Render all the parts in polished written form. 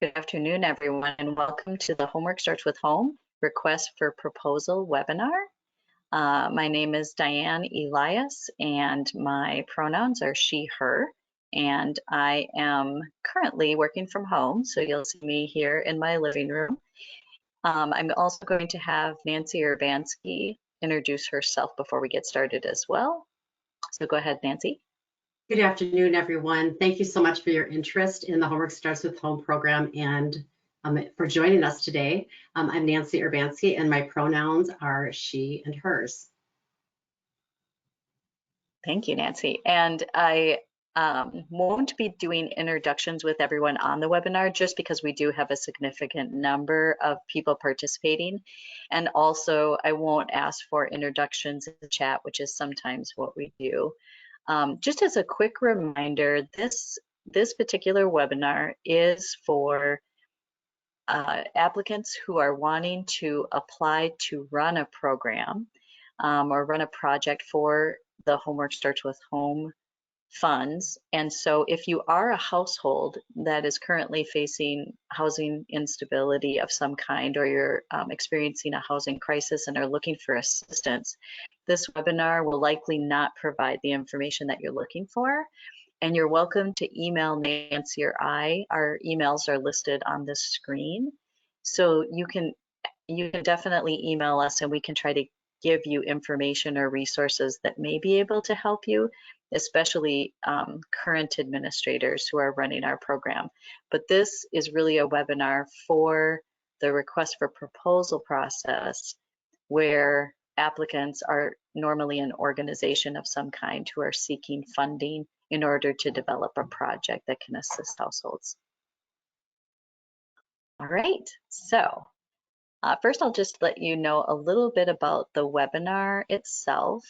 Good afternoon, everyone, and welcome to the Homework Starts with Home Request for Proposal webinar. My name is Diane Elias, and my pronouns are she, her, and I am currently working from home, so you'll see me here in my living room. I'm also going to have Nancy Urbanski introduce herself before we get started as well. So go ahead, Nancy. Good afternoon, everyone. Thank you so much for your interest in the Homework Starts with Home program and for joining us today. I'm Nancy Urbanski, and my pronouns are she and hers. Thank you, Nancy. And I won't be doing introductions with everyone on the webinar just because we do have a significant number of people participating. And also, I won't ask for introductions in the chat, which is sometimes what we do. Just as a quick reminder, this particular webinar is for applicants who are wanting to apply to run a program or run a project for the Homework Starts with Home funds. And so if you are a household that is currently facing housing instability of some kind, or you're experiencing a housing crisis and are looking for assistance, this webinar will likely not provide the information that you're looking for. And you're welcome to email Nancy or I. Our emails are listed on this screen. So you can definitely email us and we can try to give you information or resources that may be able to help you, especially current administrators who are running our program. But this is really a webinar for the request for proposal process, where applicants are normally an organization of some kind who are seeking funding in order to develop a project that can assist households. All right, so first I'll just let you know a little bit about the webinar itself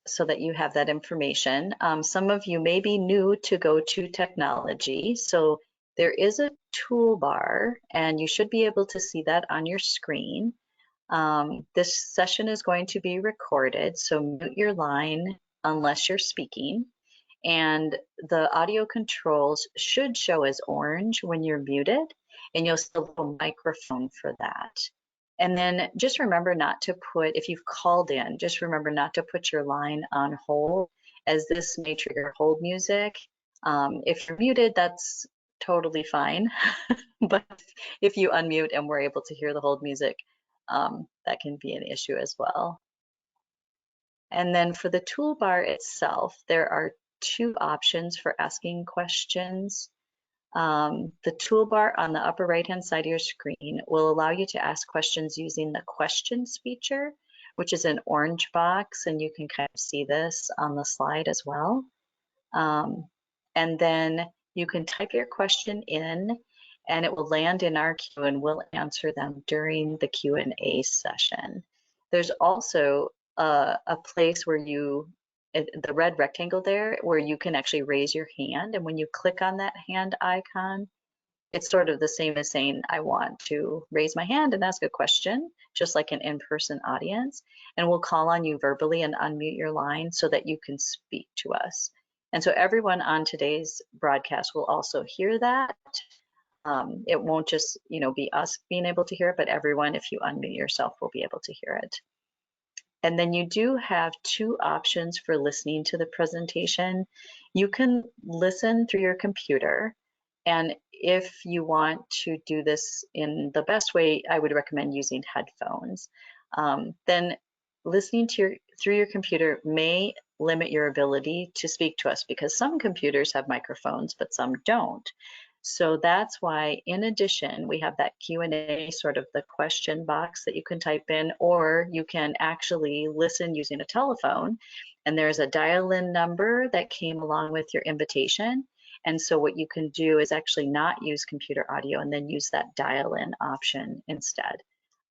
so that you have that information. Some of you may be new to GoTo technology, so there is a toolbar and you should be able to see that on your screen. This session is going to be recorded, so mute your line unless you're speaking. And the audio controls should show as orange when you're muted, and you'll see a little microphone for that. And then just remember not to put, if you've called in, just remember not to put your line on hold, as this may trigger hold music. If you're muted, that's totally fine. But if you unmute and we're able to hear the hold music, that can be an issue as well. And then for the toolbar itself, there are two options for asking questions. The toolbar on the upper right-hand side of your screen will allow you to ask questions using the questions feature, which is an orange box, and you can kind of see this on the slide as well. And then you can type your question in, and it will land in our queue, and we'll answer them during the Q&A session. There's also a place where the red rectangle there, where you can actually raise your hand, and when you click on that hand icon, it's sort of the same as saying, I want to raise my hand and ask a question, just like an in-person audience, and we'll call on you verbally and unmute your line so that you can speak to us. And so everyone on today's broadcast will also hear that. It won't just be us being able to hear it, but everyone, if you unmute yourself, will be able to hear it. And then you do have two options for listening to the presentation. You can listen through your computer, and if you want to do this in the best way, I would recommend using headphones. Then listening through your computer may limit your ability to speak to us, because some computers have microphones, but some don't. So that's why, in addition, we have that Q&A, sort of the question box that you can type in, or you can actually listen using a telephone. And there's a dial-in number that came along with your invitation. And so what you can do is actually not use computer audio and then use that dial-in option instead.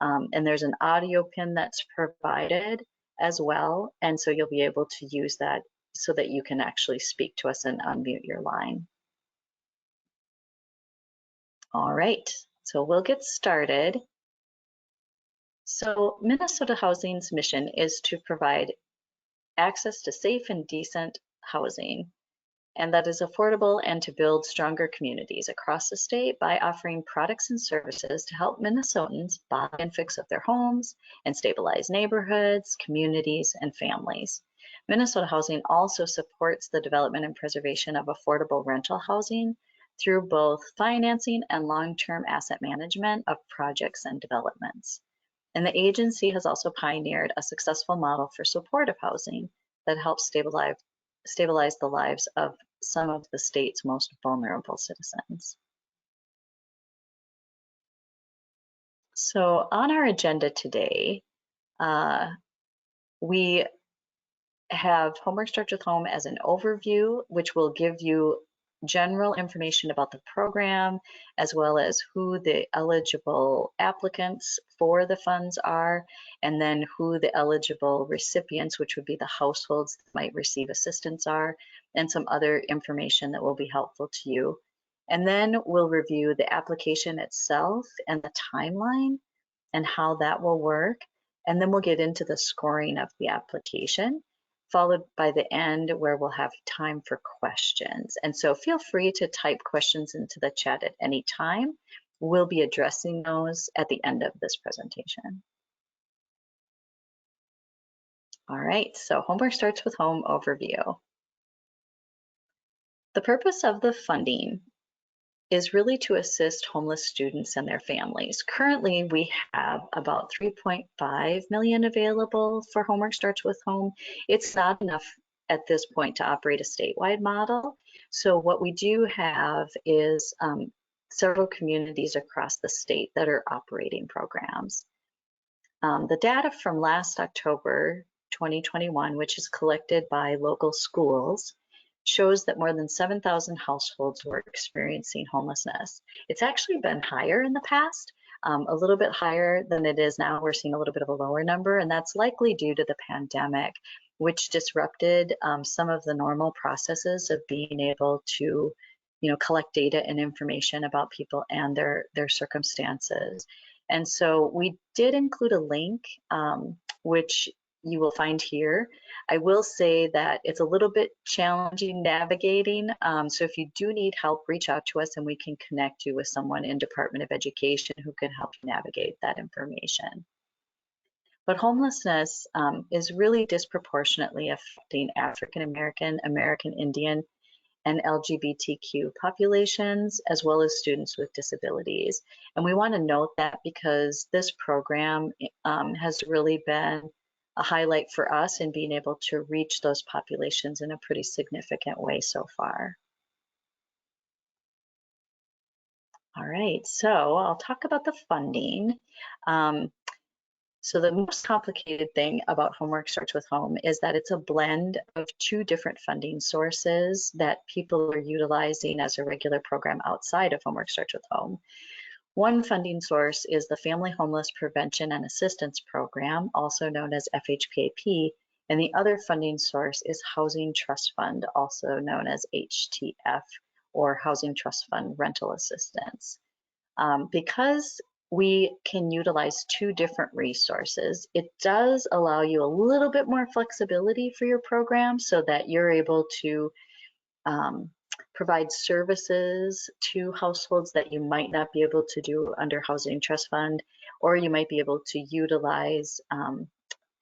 And there's an audio pin that's provided as well. And so you'll be able to use that so that you can actually speak to us and unmute your line. All right, so we'll get started. So Minnesota Housing's mission is to provide access to safe and decent housing. and that is affordable and to build stronger communities across the state by offering products and services to help Minnesotans buy and fix up their homes and stabilize neighborhoods, communities, and families. Minnesota Housing also supports the development and preservation of affordable rental housing through both financing and long-term asset management of projects and developments. And the agency has also pioneered a successful model for supportive housing that helps stabilize the lives of some of the state's most vulnerable citizens. So on our agenda today, we have Homework Starts with Home as an overview, which will give you general information about the program, as well as who the eligible applicants for the funds are, and then who the eligible recipients, which would be the households that might receive assistance, are, and some other information that will be helpful to you. And then we'll review the application itself and the timeline and how that will work. And then we'll get into the scoring of the application, followed by the end where we'll have time for questions. And so feel free to type questions into the chat at any time. We'll be addressing those at the end of this presentation. All right, so Homework Starts with Home overview. The purpose of the funding is really to assist homeless students and their families. Currently, we have about 3.5 million available for Homework Starts with Home. It's not enough at this point to operate a statewide model. So what we do have is several communities across the state that are operating programs. The data from last October 2021, which is collected by local schools, shows that more than 7,000 households were experiencing homelessness. It's actually been higher in the past, a little bit higher than it is now. We're seeing a little bit of a lower number, and that's likely due to the pandemic, which disrupted some of the normal processes of being able to, collect data and information about people and their circumstances. And so we did include a link, which you will find here. I will say that it's a little bit challenging navigating. So if you do need help, reach out to us and we can connect you with someone in Department of Education who can help you navigate that information. But homelessness is really disproportionately affecting African American, American Indian, and LGBTQ populations, as well as students with disabilities. And we want to note that because this program has really been a highlight for us in being able to reach those populations in a pretty significant way so far. All right, so I'll talk about the funding. So the most complicated thing about Homework Starts with Home is that it's a blend of two different funding sources that people are utilizing as a regular program outside of Homework Starts with Home. One funding source is the Family Homeless Prevention and Assistance Program, also known as FHPAP, and the other funding source is Housing Trust Fund, also known as HTF, or Housing Trust Fund Rental Assistance. Because we can utilize two different resources, it does allow you a little bit more flexibility for your program so that you're able to provide services to households that you might not be able to do under Housing Trust Fund, or you might be able to utilize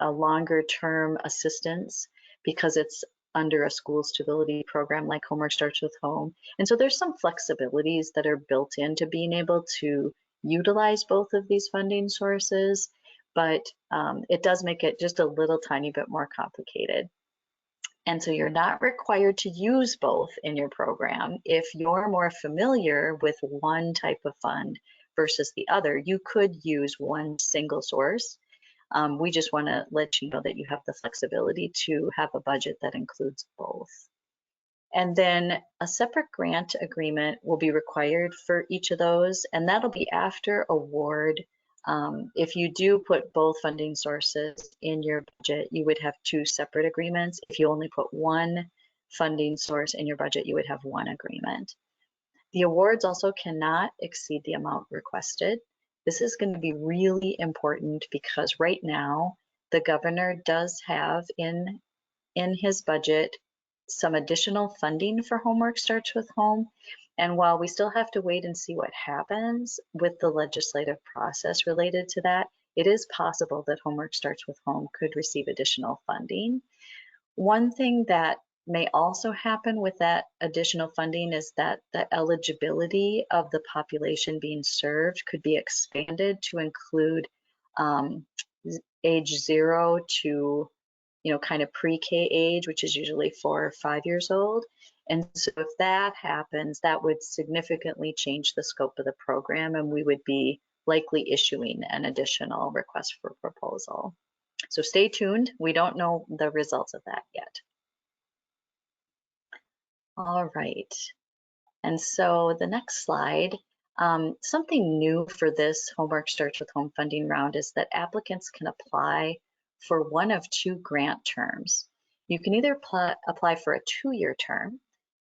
a longer term assistance because it's under a school stability program like Homework Starts with Home. And so there's some flexibilities that are built into being able to utilize both of these funding sources, but it does make it just a little tiny bit more complicated. And so you're not required to use both in your program. If you're more familiar with one type of fund versus the other, you could use one single source. We just want to let you know that you have the flexibility to have a budget that includes both. And then a separate grant agreement will be required for each of those, and that'll be after award. If you do put both funding sources in your budget, you would have two separate agreements. If you only put one funding source in your budget, you would have one agreement. The awards also cannot exceed the amount requested. This is going to be really important because right now the governor does have in his budget some additional funding for Homework Starts with Home. And while we still have to wait and see what happens with the legislative process related to that, it is possible that Homework Starts with Home could receive additional funding. One thing that may also happen with that additional funding is that the eligibility of the population being served could be expanded to include age 0 to, kind of pre-K age, which is usually 4 or 5 years old. And so if that happens, that would significantly change the scope of the program, and we would be likely issuing an additional request for proposal. So stay tuned. We don't know the results of that yet. All right. And so the next slide, something new for this Homework Starts with Home funding round is that applicants can apply for one of 2 grant terms. You can either apply for a 2-year term,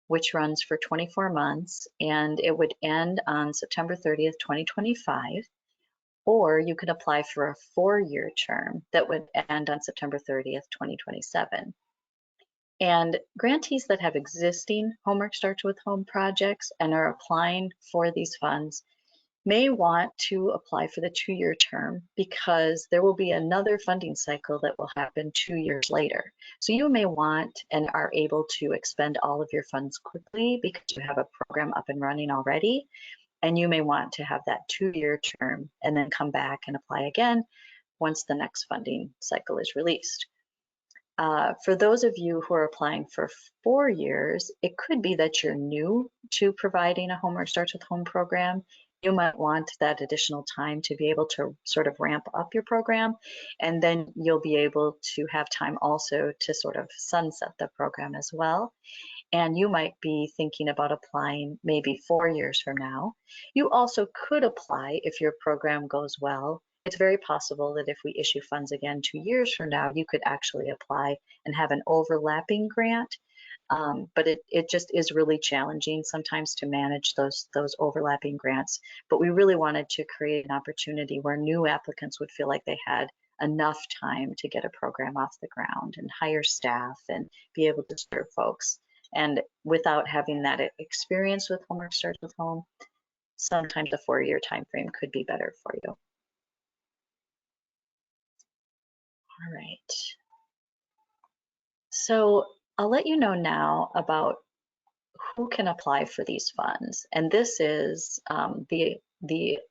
which runs for 24 months, and it would end on September 30th, 2025, or you could apply for a 4-year term that would end on September 30th, 2027. And grantees that have existing Homework Starts with Home projects and are applying for these funds may want to apply for the 2-year term because there will be another funding cycle that will happen 2 years later. So you may want and are able to expend all of your funds quickly because you have a program up and running already, and you may want to have that 2-year term and then come back and apply again once the next funding cycle is released. For those of you who are applying for 4 years, it could be that you're new to providing a Homework Starts with Home program. You might want that additional time to be able to sort of ramp up your program, and then you'll be able to have time also to sort of sunset the program as well. And you might be thinking about applying maybe 4 years from now. You also could apply if your program goes well. It's very possible that if we issue funds again 2 years from now, you could actually apply and have an overlapping grant. But it just is really challenging sometimes to manage those overlapping grants. But we really wanted to create an opportunity where new applicants would feel like they had enough time to get a program off the ground and hire staff and be able to serve folks. And without having that experience with Homework Starts with Home, sometimes a 4-year time frame could be better for you. All right. So I'll let you know now about who can apply for these funds. And this is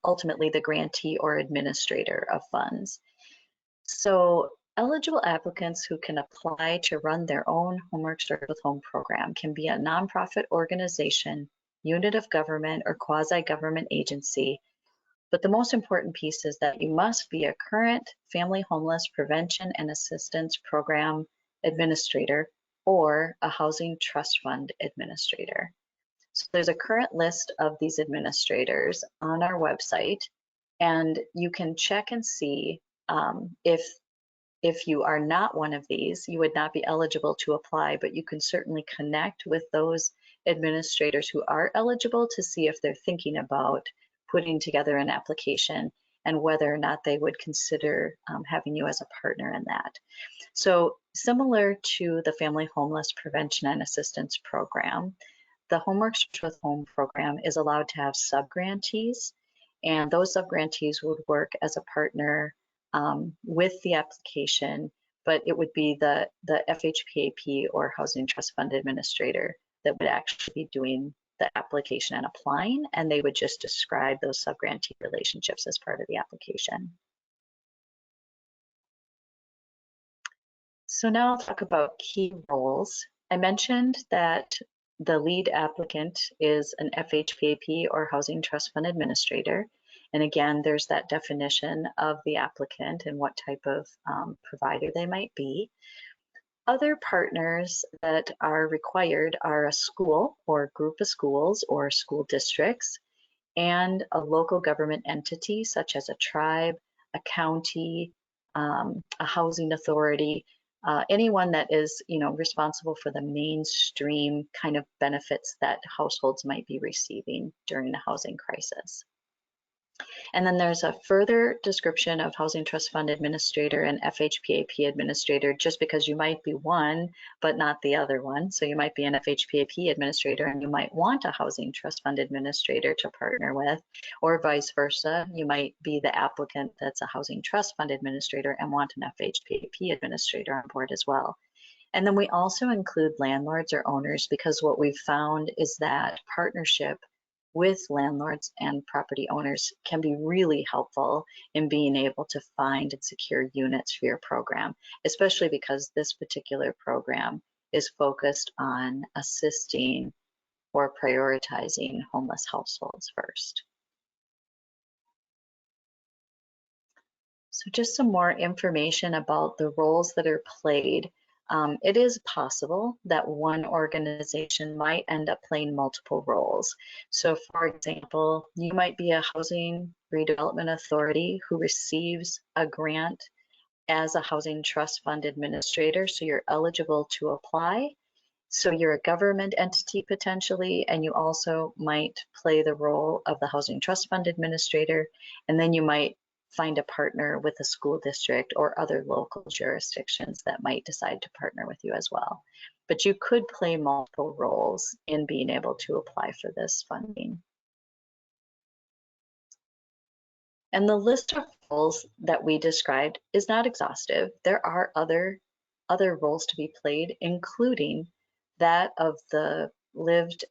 ultimately the grantee or administrator of funds. So eligible applicants who can apply to run their own Homework Starts with Home program can be a nonprofit organization, unit of government, or quasi-government agency. But the most important piece is that you must be a current Family Homeless Prevention and Assistance Program administrator or a Housing Trust Fund administrator. So there's a current list of these administrators on our website, and you can check and see if you are not one of these, you would not be eligible to apply, but you can certainly connect with those administrators who are eligible to see if they're thinking about putting together an application and whether or not they would consider having you as a partner in that. So similar to the Family Homeless Prevention and Assistance Program, the Homework Starts with Home program is allowed to have subgrantees, and those subgrantees would work as a partner with the application, but it would be the FHPAP or Housing Trust Fund Administrator that would actually be doing the application and applying, and they would just describe those subgrantee relationships as part of the application. So now I'll talk about key roles. I mentioned that the lead applicant is an FHPAP or Housing Trust Fund Administrator. And again, there's that definition of the applicant and what type of provider they might be. Other partners that are required are a school or group of schools or school districts and a local government entity such as a tribe, a county, a housing authority, anyone that is responsible for the mainstream kind of benefits that households might be receiving during a housing crisis. And then there's a further description of Housing Trust Fund Administrator and FHPAP Administrator, just because you might be one, but not the other one. So you might be an FHPAP Administrator and you might want a Housing Trust Fund Administrator to partner with, or vice versa. You might be the applicant that's a Housing Trust Fund Administrator and want an FHPAP Administrator on board as well. And then we also include landlords or owners, because what we've found is that partnership with landlords and property owners can be really helpful in being able to find and secure units for your program, especially because this particular program is focused on assisting or prioritizing homeless households first. So just some more information about the roles that are played. It is possible that one organization might end up playing multiple roles. So for example, you might be a housing redevelopment authority who receives a grant as a housing trust fund administrator, so you're eligible to apply. So you're a government entity potentially, and you also might play the role of the housing trust fund administrator, and then you might find a partner with a school district or other local jurisdictions that might decide to partner with you as well. But you could play multiple roles in being able to apply for this funding. And the list of roles that we described is not exhaustive. There are other roles to be played, including that of the lived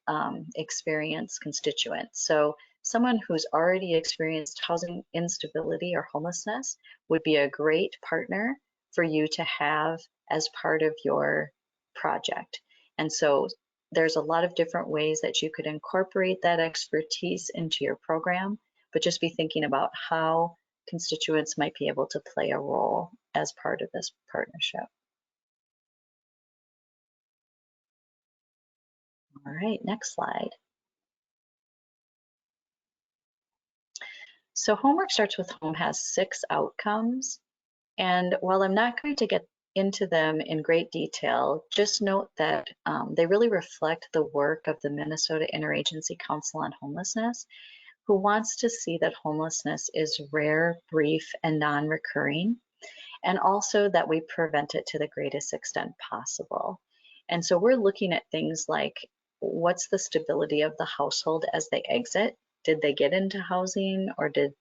experience constituent. So someone who's already experienced housing instability or homelessness would be a great partner for you to have as part of your project. And so there's a lot of different ways that you could incorporate that expertise into your program, but just be thinking about how constituents might be able to play a role as part of this partnership. All right, next slide. So Homework Starts with Home has 6 outcomes. And while I'm not going to get into them in great detail, just note that they really reflect the work of the Minnesota Interagency Council on Homelessness, who wants to see that homelessness is rare, brief, and non-recurring, and also that we prevent it to the greatest extent possible. And so we're looking at things like, what's the stability of the household as they exit? Did they get into housing, or did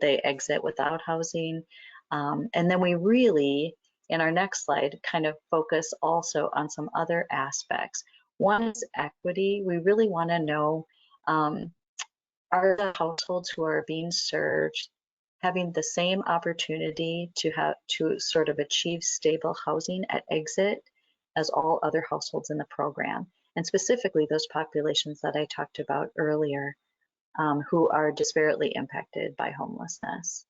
they exit without housing? And then we really, in our next slide, kind of focus also on some other aspects. One is equity. We really want to know, are the households who are being served having the same opportunity to sort of achieve stable housing at exit as all other households in the program, and specifically those populations that I talked about earlier, who are disparately impacted by homelessness.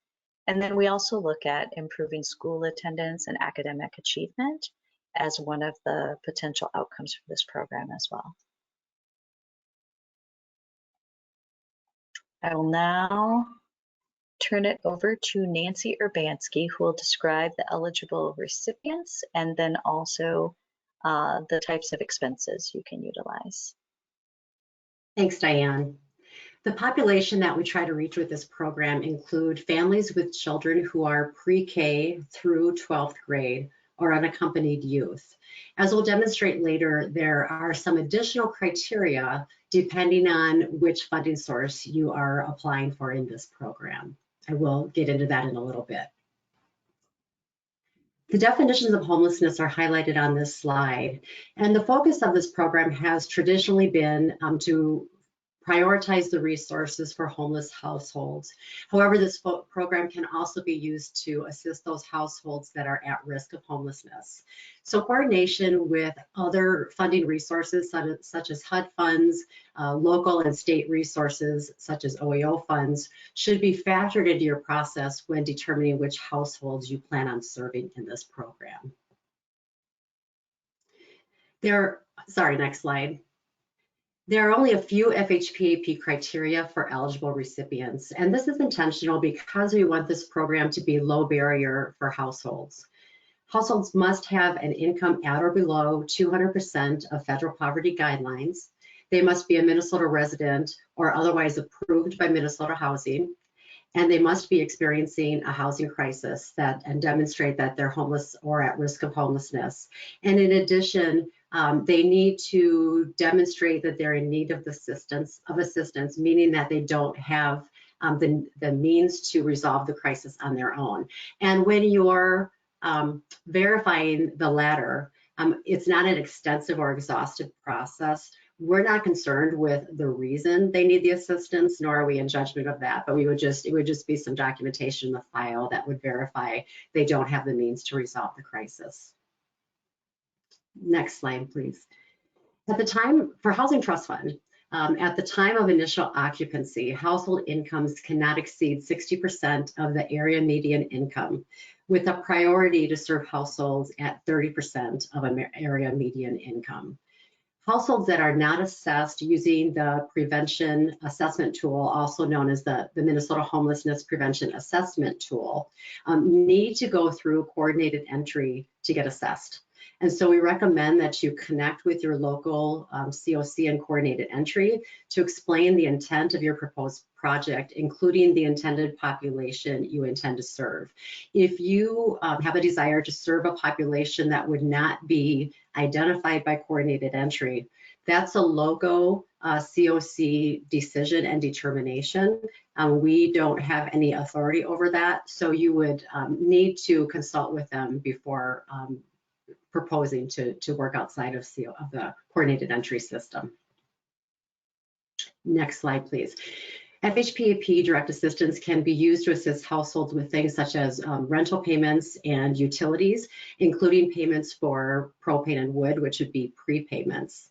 And then we also look at improving school attendance and academic achievement as one of the potential outcomes for this program as well. I will now turn it over to Nancy Urbanski, who will describe the eligible recipients and then also the types of expenses you can utilize. Thanks, Diane. The population that we try to reach with this program include families with children who are pre-K through 12th grade or unaccompanied youth. As we'll demonstrate later, there are some additional criteria depending on which funding source you are applying for in this program. I will get into that in a little bit. The definitions of homelessness are highlighted on this slide, and the focus of this program has traditionally been to prioritize the resources for homeless households. However, this program can also be used to assist those households that are at risk of homelessness. So coordination with other funding resources such as HUD funds, local and state resources such as OEO funds should be factored into your process when determining which households you plan on serving in this program. Next slide. There are only a few FHPAP criteria for eligible recipients, and this is intentional because we want this program to be low barrier for households. Households must have an income at or below 200% of federal poverty guidelines. They must be a Minnesota resident or otherwise approved by Minnesota Housing, and they must be experiencing a housing crisis and demonstrate that they're homeless or at risk of homelessness. And in addition, they need to demonstrate that they're in need of assistance, meaning that they don't have the means to resolve the crisis on their own. And when you're verifying the latter, it's not an extensive or exhaustive process. We're not concerned with the reason they need the assistance, nor are we in judgment of that, but it would just be some documentation in the file that would verify they don't have the means to resolve the crisis. Next slide, please. At the time, for Housing Trust Fund, at the time of initial occupancy, household incomes cannot exceed 60% of the area median income, with a priority to serve households at 30% of an area median income. Households that are not assessed using the prevention assessment tool, also known as the Minnesota Homelessness Prevention Assessment Tool, need to go through coordinated entry to get assessed. And so we recommend that you connect with your local COC and coordinated entry to explain the intent of your proposed project, including the intended population you intend to serve. If you have a desire to serve a population that would not be identified by coordinated entry, that's a logo COC decision and determination. We don't have any authority over that, so you would need to consult with them before proposing to work outside of the coordinated entry system. Next slide, please. FHPAP direct assistance can be used to assist households with things such as rental payments and utilities, including payments for propane and wood, which would be prepayments.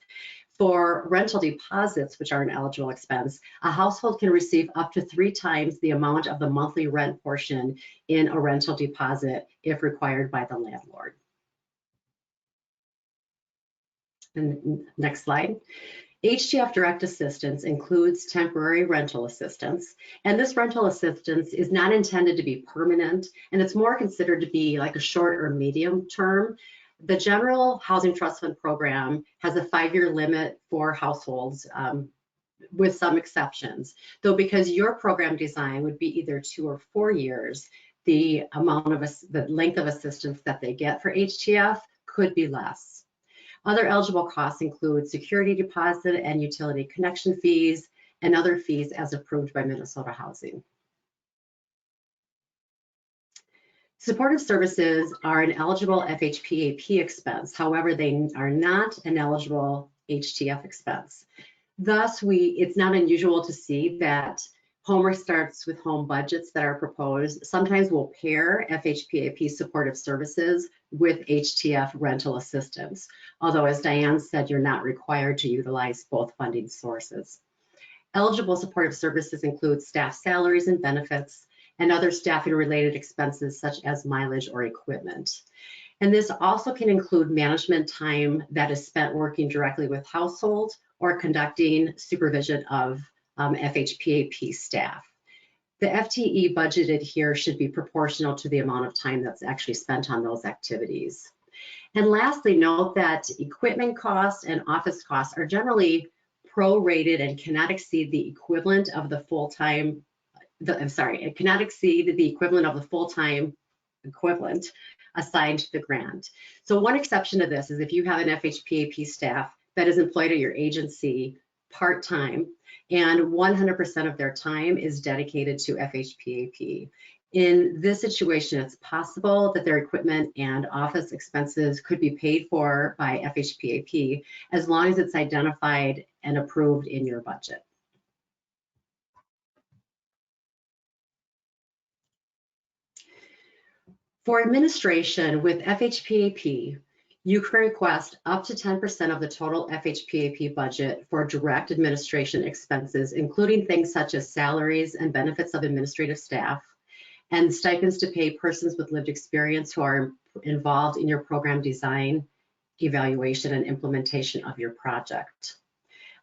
For rental deposits, which are an eligible expense, a household can receive up to 3 times the amount of the monthly rent portion in a rental deposit if required by the landlord. And next slide. HTF direct assistance includes temporary rental assistance, and this rental assistance is not intended to be permanent, and it's more considered to be like a short or medium term. The General Housing Trust Fund program has a 5-year limit for households with some exceptions, though because your program design would be either 2 or 4 years, the length of assistance that they get for HTF could be less. Other eligible costs include security deposit and utility connection fees and other fees as approved by Minnesota Housing. Supportive services are an eligible FHPAP expense. However, they are not an eligible HTF expense. Thus, it's not unusual to see that Homework Starts with Home budgets that are proposed sometimes will pair FHPAP supportive services with HTF rental assistance. Although, as Diane said, you're not required to utilize both funding sources. Eligible supportive services include staff salaries and benefits and other staffing related expenses such as mileage or equipment. And this also can include management time that is spent working directly with households or conducting supervision of FHPAP staff. The FTE budgeted here should be proportional to the amount of time that's actually spent on those activities. And lastly, note that equipment costs and office costs are generally prorated and cannot exceed the equivalent of the full-time, it cannot exceed the equivalent of the full-time equivalent assigned to the grant. So one exception to this is if you have an FHPAP staff that is employed at your agency part-time, and 100% of their time is dedicated to FHPAP. In this situation, it's possible that their equipment and office expenses could be paid for by FHPAP as long as it's identified and approved in your budget. For administration with FHPAP, you can request up to 10% of the total FHPAP budget for direct administration expenses, including things such as salaries and benefits of administrative staff, and stipends to pay persons with lived experience who are involved in your program design, evaluation, and implementation of your project.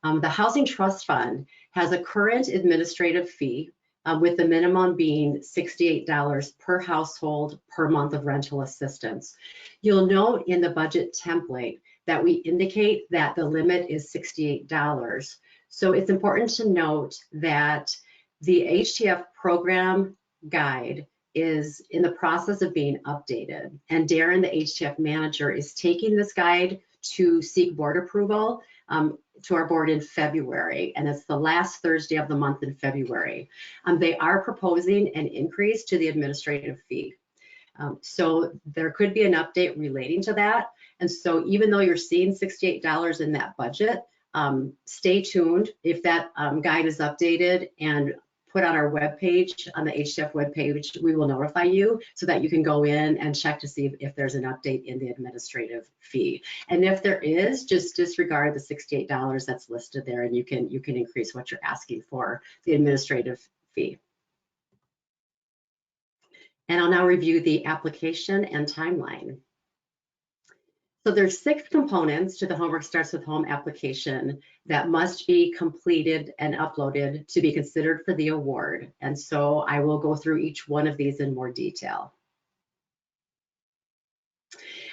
The Housing Trust Fund has a current administrative fee with the minimum being $68 per household per month of rental assistance. You'll note in the budget template that we indicate that the limit is $68. So it's important to note that The HTF program guide is in the process of being updated, and Darren, the HTF manager, is taking this guide to seek board approval to our board in February, and it's the last Thursday of the month in February. They are proposing an increase to the administrative fee. So there could be an update relating to that. And so even though you're seeing $68 in that budget, stay tuned. If that guide is updated and put on our webpage, on the HTF webpage, we will notify you so that you can go in and check to see if there's an update in the administrative fee. And if there is, just disregard the $68 that's listed there, and you can increase what you're asking for the administrative fee. And I'll now review the application and timeline. So there's 6 components to the Homework Starts with Home application that must be completed and uploaded to be considered for the award. And so I will go through each one of these in more detail.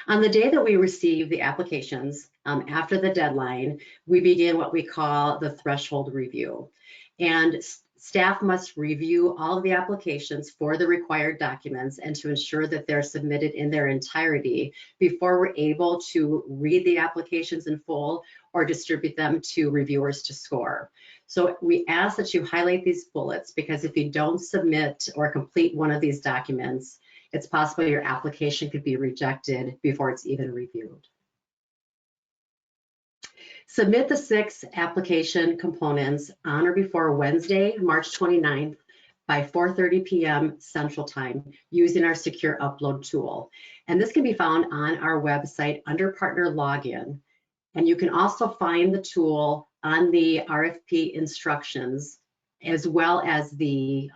On the day that we receive the applications, after the deadline, we begin what we call the threshold review. And staff must review all of the applications for the required documents and to ensure that they're submitted in their entirety before we're able to read the applications in full or distribute them to reviewers to score. So we ask that you highlight these bullets, because if you don't submit or complete one of these documents, it's possible your application could be rejected before it's even reviewed. Submit the 6 application components on or before Wednesday, March 29th by 4:30 p.m. Central Time using our secure upload tool. And this can be found on our website under Partner Login. And you can also find the tool on the RFP instructions, as well as the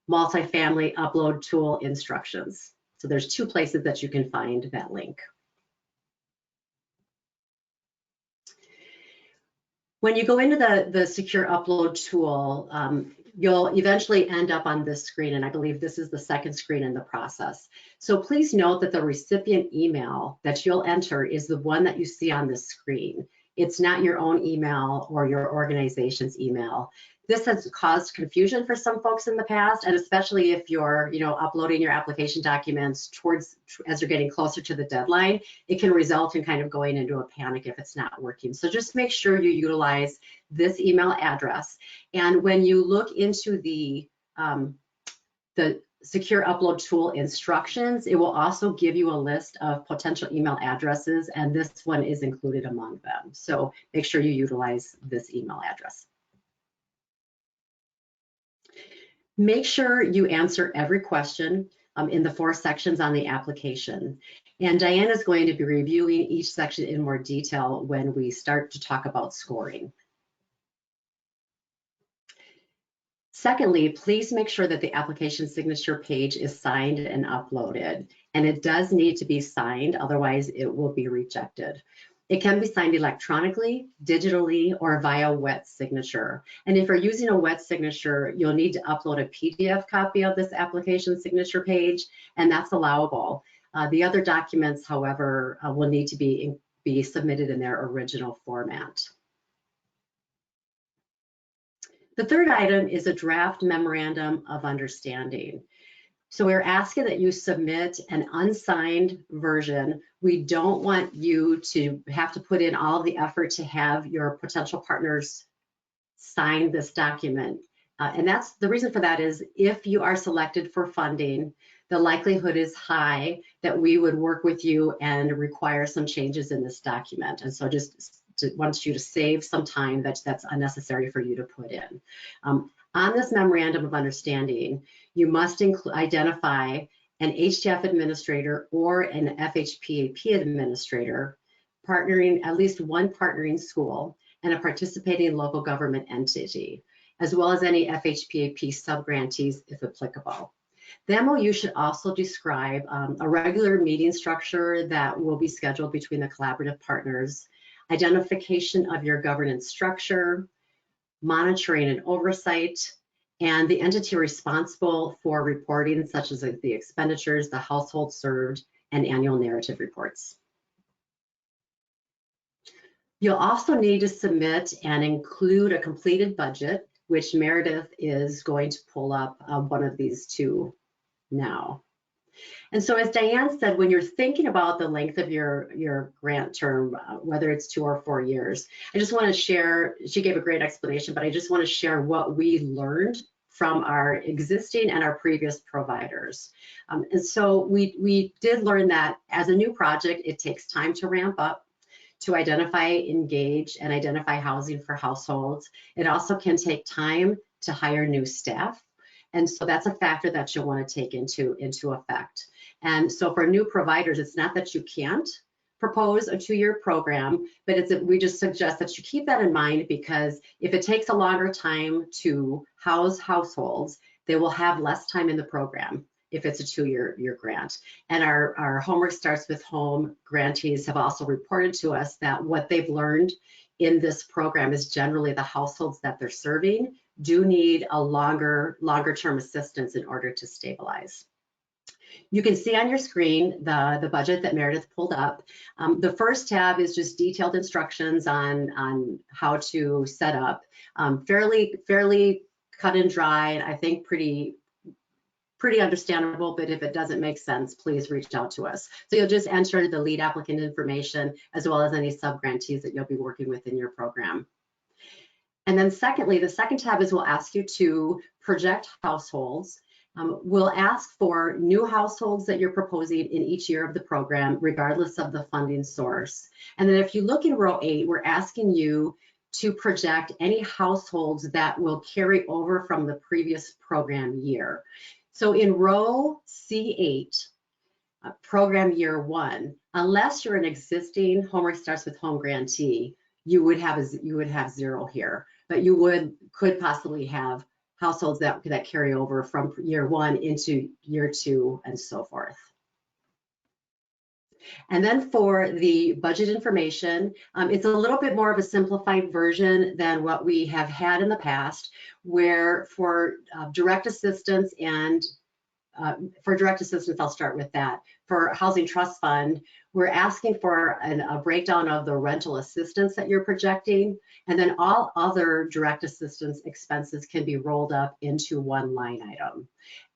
multifamily upload tool instructions. So there's 2 places that you can find that link. When you go into the secure upload tool, you'll eventually end up on this screen, and I believe this is the second screen in the process. So please note that the recipient email that you'll enter is the one that you see on this screen. It's not your own email or your organization's email. This has caused confusion for some folks in the past, and especially if you're, uploading your application documents as you're getting closer to the deadline, it can result in kind of going into a panic if it's not working. So just make sure you utilize this email address. And when you look into the secure upload tool instructions, it will also give you a list of potential email addresses, and this one is included among them. So make sure you utilize this email address. Make sure you answer every question in the 4 sections on the application. And Diane is going to be reviewing each section in more detail when we start to talk about scoring. Secondly, please make sure that the application signature page is signed and uploaded. And it does need to be signed, otherwise it will be rejected. It can be signed electronically, digitally, or via wet signature. And if you're using a wet signature, you'll need to upload a PDF copy of this application signature page, and that's allowable. The other documents, however, will need to be submitted in their original format. The third item is a draft memorandum of understanding. So we're asking that you submit an unsigned version. We don't want you to have to put in all of the effort to have your potential partners sign this document. And that's the reason for that is if you are selected for funding, the likelihood is high that we would work with you and require some changes in this document. And so just wants you to save some time that's unnecessary for you to put in. On this memorandum of understanding, you must identify an HTF administrator or an FHPAP administrator, partnering at least one partnering school, and a participating local government entity, as well as any FHPAP subgrantees if applicable. The MOU should also describe a regular meeting structure that will be scheduled between the collaborative partners, identification of your governance structure, monitoring and oversight, and the entity responsible for reporting, such as the expenditures, the household served, and annual narrative reports. You'll also need to submit and include a completed budget which Meredith is going to pull up one of these two now. And so as Diane said, when you're thinking about the length of your grant term, whether it's 2 or 4 years, I just want to share, she gave a great explanation, but I just want to share what we learned from our existing and our previous providers. And so we did learn that as a new project, it takes time to ramp up, to identify, engage, and identify housing for households. It also can take time to hire new staff. And so that's a factor that you'll want to take into effect. And so for new providers, it's not that you can't propose a 2-year program, but we just suggest that you keep that in mind, because if it takes a longer time to house households, they will have less time in the program if it's a 2-year grant. And our Homework Starts with Home grantees have also reported to us that what they've learned in this program is generally the households that they're serving do need a longer term assistance in order to stabilize. You can see on your screen the budget that Meredith pulled up. The first tab is just detailed instructions on how to set up. Fairly cut and dry, and I think pretty understandable, but if it doesn't make sense, please reach out to us. So you'll just enter the lead applicant information as well as any sub-grantees that you'll be working with in your program. And then secondly, the second tab is we'll ask you to project households. We'll ask for new households that you're proposing in each year of the program, regardless of the funding source. And then if you look in row 8, we're asking you to project any households that will carry over from the previous program year. So in row C8, program year 1, unless you're an existing Homework Starts with Home grantee, you would have 0 here, but you could possibly have households that carry over from year 1 into year 2 and so forth. And then for the budget information, it's a little bit more of a simplified version than what we have had in the past, where for direct assistance and I'll start with that. For Housing Trust Fund, we're asking for a breakdown of the rental assistance that you're projecting, and then all other direct assistance expenses can be rolled up into one line item.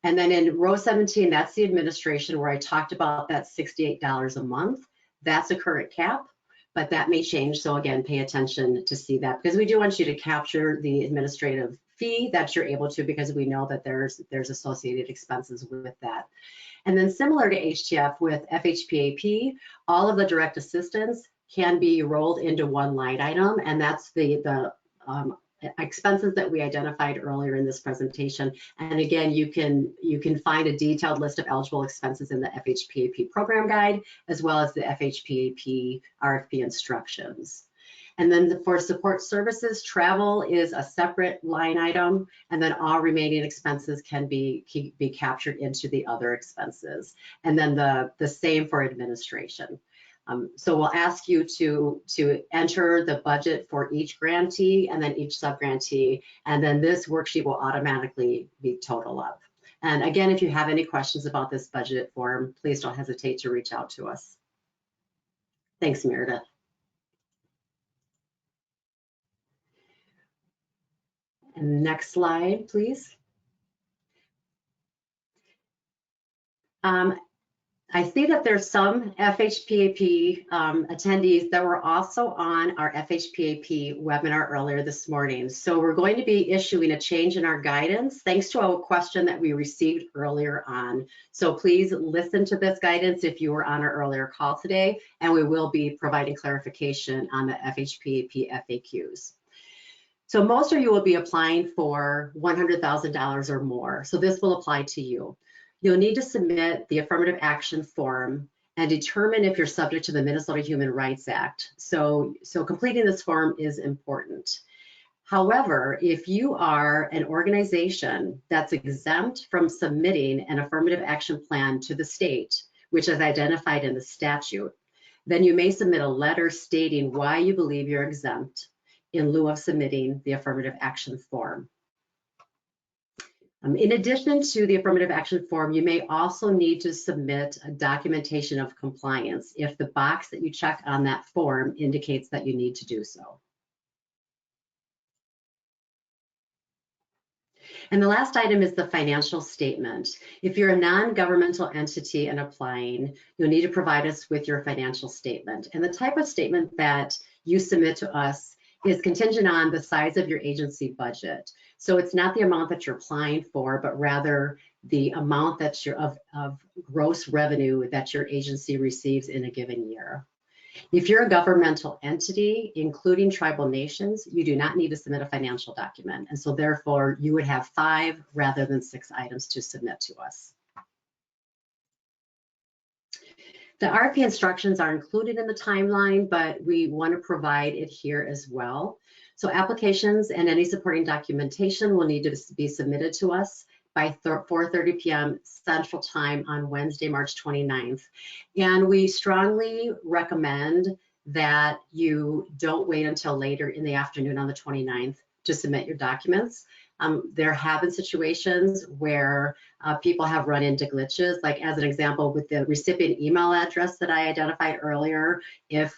And then in row 17, that's the administration, where I talked about that $68 a month. That's a current cap, but that may change. So again, pay attention to see that, because we do want you to capture the administrative fee that you're able to, because we know that there's associated expenses with that. And then similar to HTF with FHPAP, all of the direct assistance can be rolled into one line item, and that's the expenses that we identified earlier in this presentation. And again, you can find a detailed list of eligible expenses in the FHPAP program guide, as well as the FHPAP RFP instructions. And then for support services, travel is a separate line item, and then all remaining expenses can be captured into the other expenses. And then the same for administration. So we'll ask you to enter the budget for each grantee and then each sub-grantee, and then this worksheet will automatically be total up. And again, if you have any questions about this budget form, please don't hesitate to reach out to us. Thanks, Meredith. And next slide, please. I see that there's some FHPAP attendees that were also on our FHPAP webinar earlier this morning. So we're going to be issuing a change in our guidance thanks to a question that we received earlier on. So please listen to this guidance if you were on our earlier call today, and we will be providing clarification on the FHPAP FAQs. So most of you will be applying for $100,000 or more. So this will apply to you. You'll need to submit the affirmative action form and determine if you're subject to the Minnesota Human Rights Act. So completing this form is important. However, if you are an organization that's exempt from submitting an affirmative action plan to the state, which is identified in the statute, then you may submit a letter stating why you believe you're exempt in lieu of submitting the affirmative action form. In addition to the affirmative action form, you may also need to submit a documentation of compliance if the box that you check on that form indicates that you need to do so. And the last item is the financial statement. If you're a non-governmental entity and applying, you'll need to provide us with your financial statement. And the type of statement that you submit to us is contingent on the size of your agency budget. So it's not the amount that you're applying for, but rather the amount that you're of gross revenue that your agency receives in a given year. If you're a governmental entity, including tribal nations, you do not need to submit a financial document. And so therefore, you would have 5 rather than 6 items to submit to us. The RFP instructions are included in the timeline, but we want to provide it here as well. So applications and any supporting documentation will need to be submitted to us by 4:30 p.m. Central Time on Wednesday, March 29th. And we strongly recommend that you don't wait until later in the afternoon on the 29th to submit your documents. There have been situations where people have run into glitches, like as an example with the recipient email address that I identified earlier. If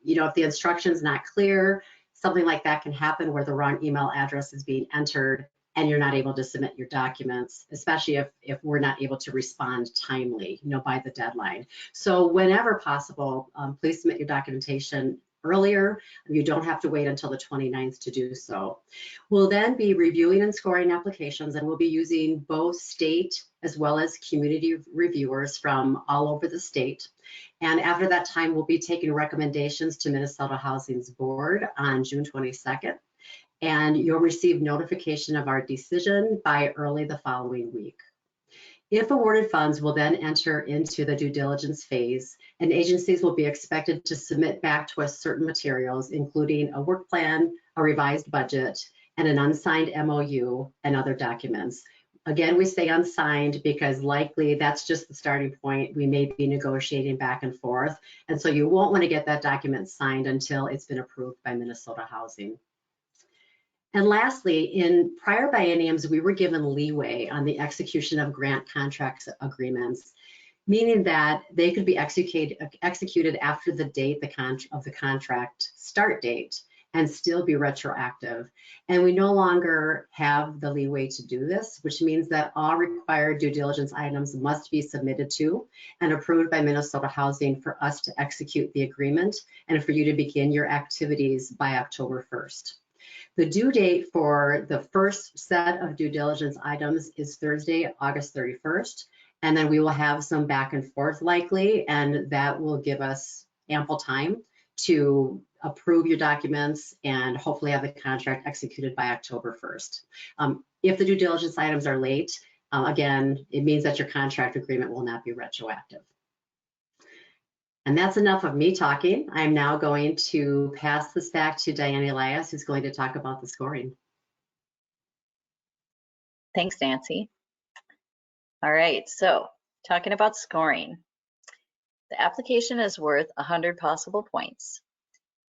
the instruction's not clear, something like that can happen where the wrong email address is being entered and you're not able to submit your documents, especially if we're not able to respond timely, by the deadline. So whenever possible, please submit your documentation earlier. You don't have to wait until the 29th to do so. We'll then be reviewing and scoring applications, and we'll be using both state as well as community reviewers from all over the state. And after that time, we'll be taking recommendations to Minnesota Housing's board on June 22nd. And you'll receive notification of our decision by early the following week. If awarded funds, will then enter into the due diligence phase, and agencies will be expected to submit back to us certain materials, including a work plan, a revised budget, and an unsigned MOU and other documents. Again, we say unsigned because likely that's just the starting point. We may be negotiating back and forth, and so you won't want to get that document signed until it's been approved by Minnesota Housing. And lastly, in prior bienniums, we were given leeway on the execution of grant contract agreements, meaning that they could be executed after the date of the contract start date and still be retroactive. And we no longer have the leeway to do this, which means that all required due diligence items must be submitted to and approved by Minnesota Housing for us to execute the agreement and for you to begin your activities by October 1st. The due date for the first set of due diligence items is Thursday, August 31st, and then we will have some back and forth likely, and that will give us ample time to approve your documents and hopefully have the contract executed by October 1st. If the due diligence items are late, again, it means that your contract agreement will not be retroactive. And that's enough of me talking. I'm now going to pass this back to Diane Elias, who's going to talk about the scoring. Thanks, Nancy. All right, so talking about scoring. The application is worth 100 possible points,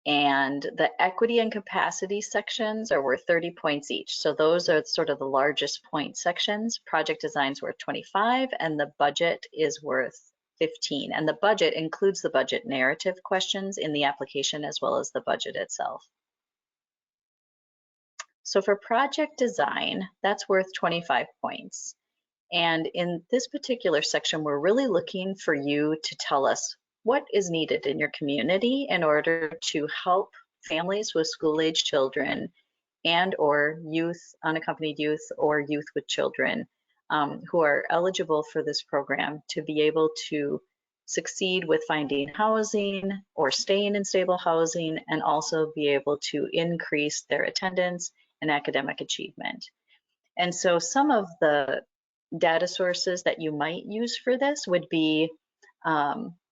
and the equity and capacity sections are worth 30 points each. So those are sort of the largest point sections. Project design's worth 25, and the budget is worth 15, and the budget includes the budget narrative questions in the application as well as the budget itself. So for project design, that's worth 25 points. And in this particular section, we're really looking for you to tell us what is needed in your community in order to help families with school-age children and or youth, unaccompanied youth, or youth with children who are eligible for this program to be able to succeed with finding housing or staying in stable housing, and also be able to increase their attendance and academic achievement. And so some of the data sources that you might use for this would be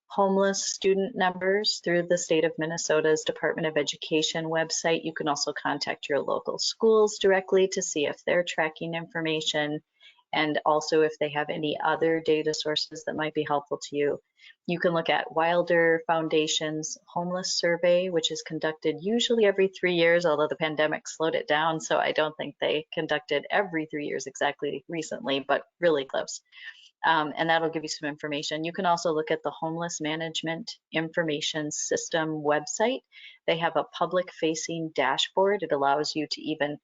homeless student numbers through the state of Minnesota's Department of Education website. You can also contact your local schools directly to see if they're tracking information, and also if they have any other data sources that might be helpful to you. You can look at Wilder Foundation's homeless survey, which is conducted usually every 3 years, although the pandemic slowed it down, so I don't think they conducted every 3 years exactly recently, but really close. And that'll give you some information. You can also look at the Homeless Management Information System website. They have a public-facing dashboard. It allows you to even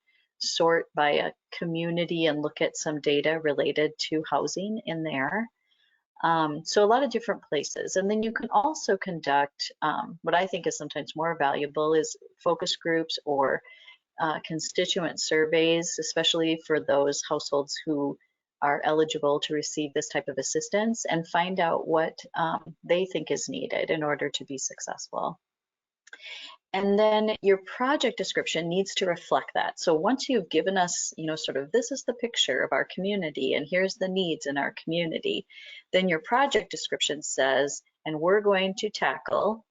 sort by a community and look at some data related to housing in there. So a lot of different places. And then you can also conduct what I think is sometimes more valuable is focus groups or constituent surveys, especially for those households who are eligible to receive this type of assistance, and find out what they think is needed in order to be successful. And then your project description needs to reflect that. So once you've given us, sort of this is the picture of our community and here's the needs in our community, then your project description says, and we're going to tackle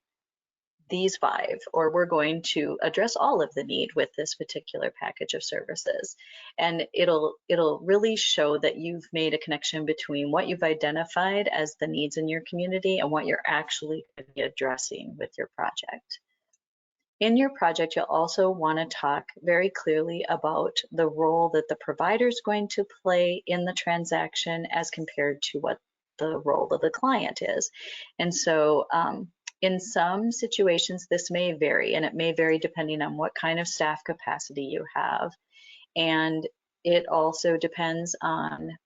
these 5, or we're going to address all of the need with this particular package of services. And it'll really show that you've made a connection between what you've identified as the needs in your community and what you're actually going to be addressing with your project. In your project, you'll also want to talk very clearly about the role that the provider is going to play in the transaction as compared to what the role of the client is. And so in some situations, this may vary, and it may vary depending on what kind of staff capacity you have. And it also depends on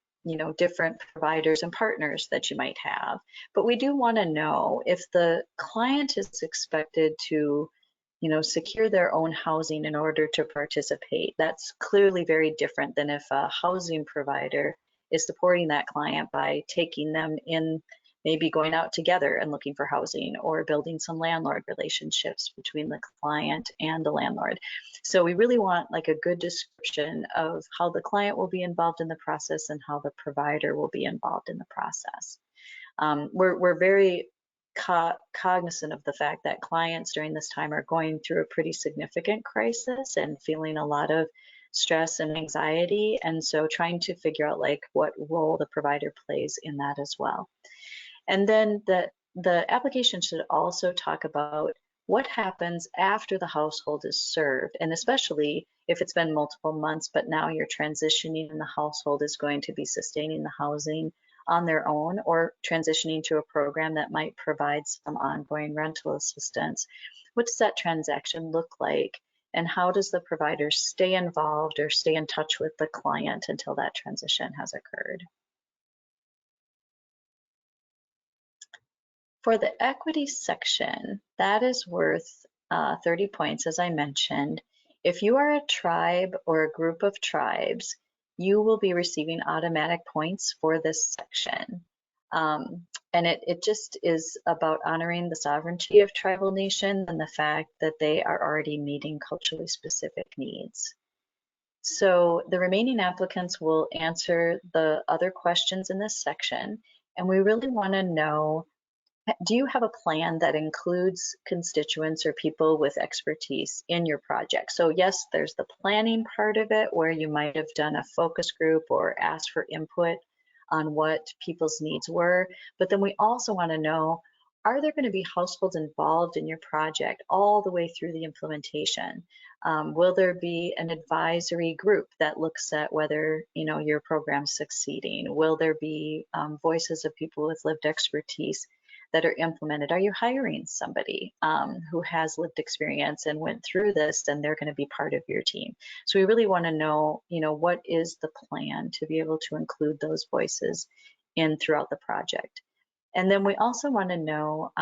different providers and partners that you might have. But we do want to know if the client is expected to secure their own housing in order to participate. That's clearly very different than if a housing provider is supporting that client by taking them in, maybe going out together and looking for housing, or building some landlord relationships between the client and the landlord. So we really want like a good description of how the client will be involved in the process and how the provider will be involved in the process. We're very cognizant of the fact that clients during this time are going through a pretty significant crisis and feeling a lot of stress and anxiety, and so trying to figure out like what role the provider plays in that as well. And then the application should also talk about what happens after the household is served, and especially if it's been multiple months but now you're transitioning and the household is going to be sustaining the housing on their own, or transitioning to a program that might provide some ongoing rental assistance. What does that transaction look like? And how does the provider stay involved or stay in touch with the client until that transition has occurred? For the equity section, that is worth 30 points, as I mentioned. If you are a tribe or a group of tribes, you will be receiving automatic points for this section. And it just is about honoring the sovereignty of tribal nation and the fact that they are already meeting culturally specific needs. So the remaining applicants will answer the other questions in this section, and we really want to know, do you have a plan that includes constituents or people with expertise in your project? So yes, there's the planning part of it where you might have done a focus group or asked for input on what people's needs were. But then we also want to know, are there going to be households involved in your project all the way through the implementation? Will there be an advisory group that looks at whether your program's succeeding? Will there be voices of people with lived expertise that are implemented? Are you hiring somebody who has lived experience and went through this, and they're going to be part of your team? So we really want to know, what is the plan to be able to include those voices in throughout the project. And then we also want to know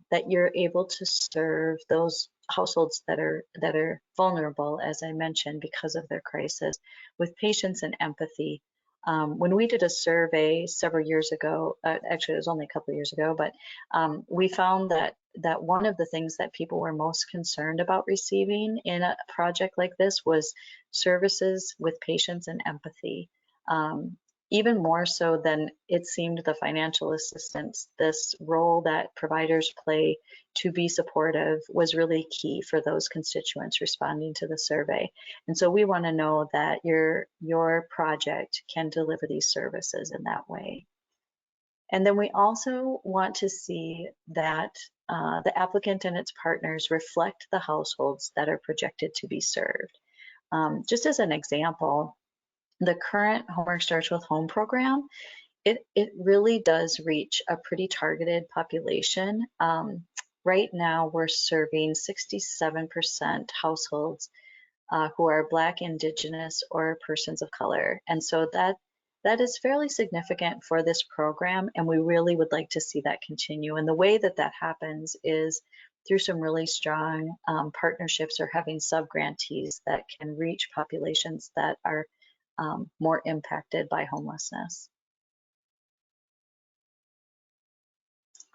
that you're able to serve those households that are vulnerable, as I mentioned, because of their crisis, with patience and empathy. When we did a survey several years ago, actually it was only a couple of years ago, but we found that one of the things that people were most concerned about receiving in a project like this was services with patience and empathy. Even more so than it seemed the financial assistance, this role that providers play to be supportive was really key for those constituents responding to the survey. And so we want to know that your project can deliver these services in that way. And then we also want to see that the applicant and its partners reflect the households that are projected to be served. Just as an example, the current Homework Starts with Home program, it really does reach a pretty targeted population. Right now, we're serving 67% households who are Black, Indigenous, or persons of color. And so that is fairly significant for this program, and we really would like to see that continue. And the way that that happens is through some really strong partnerships or having sub-grantees that can reach populations that are more impacted by homelessness.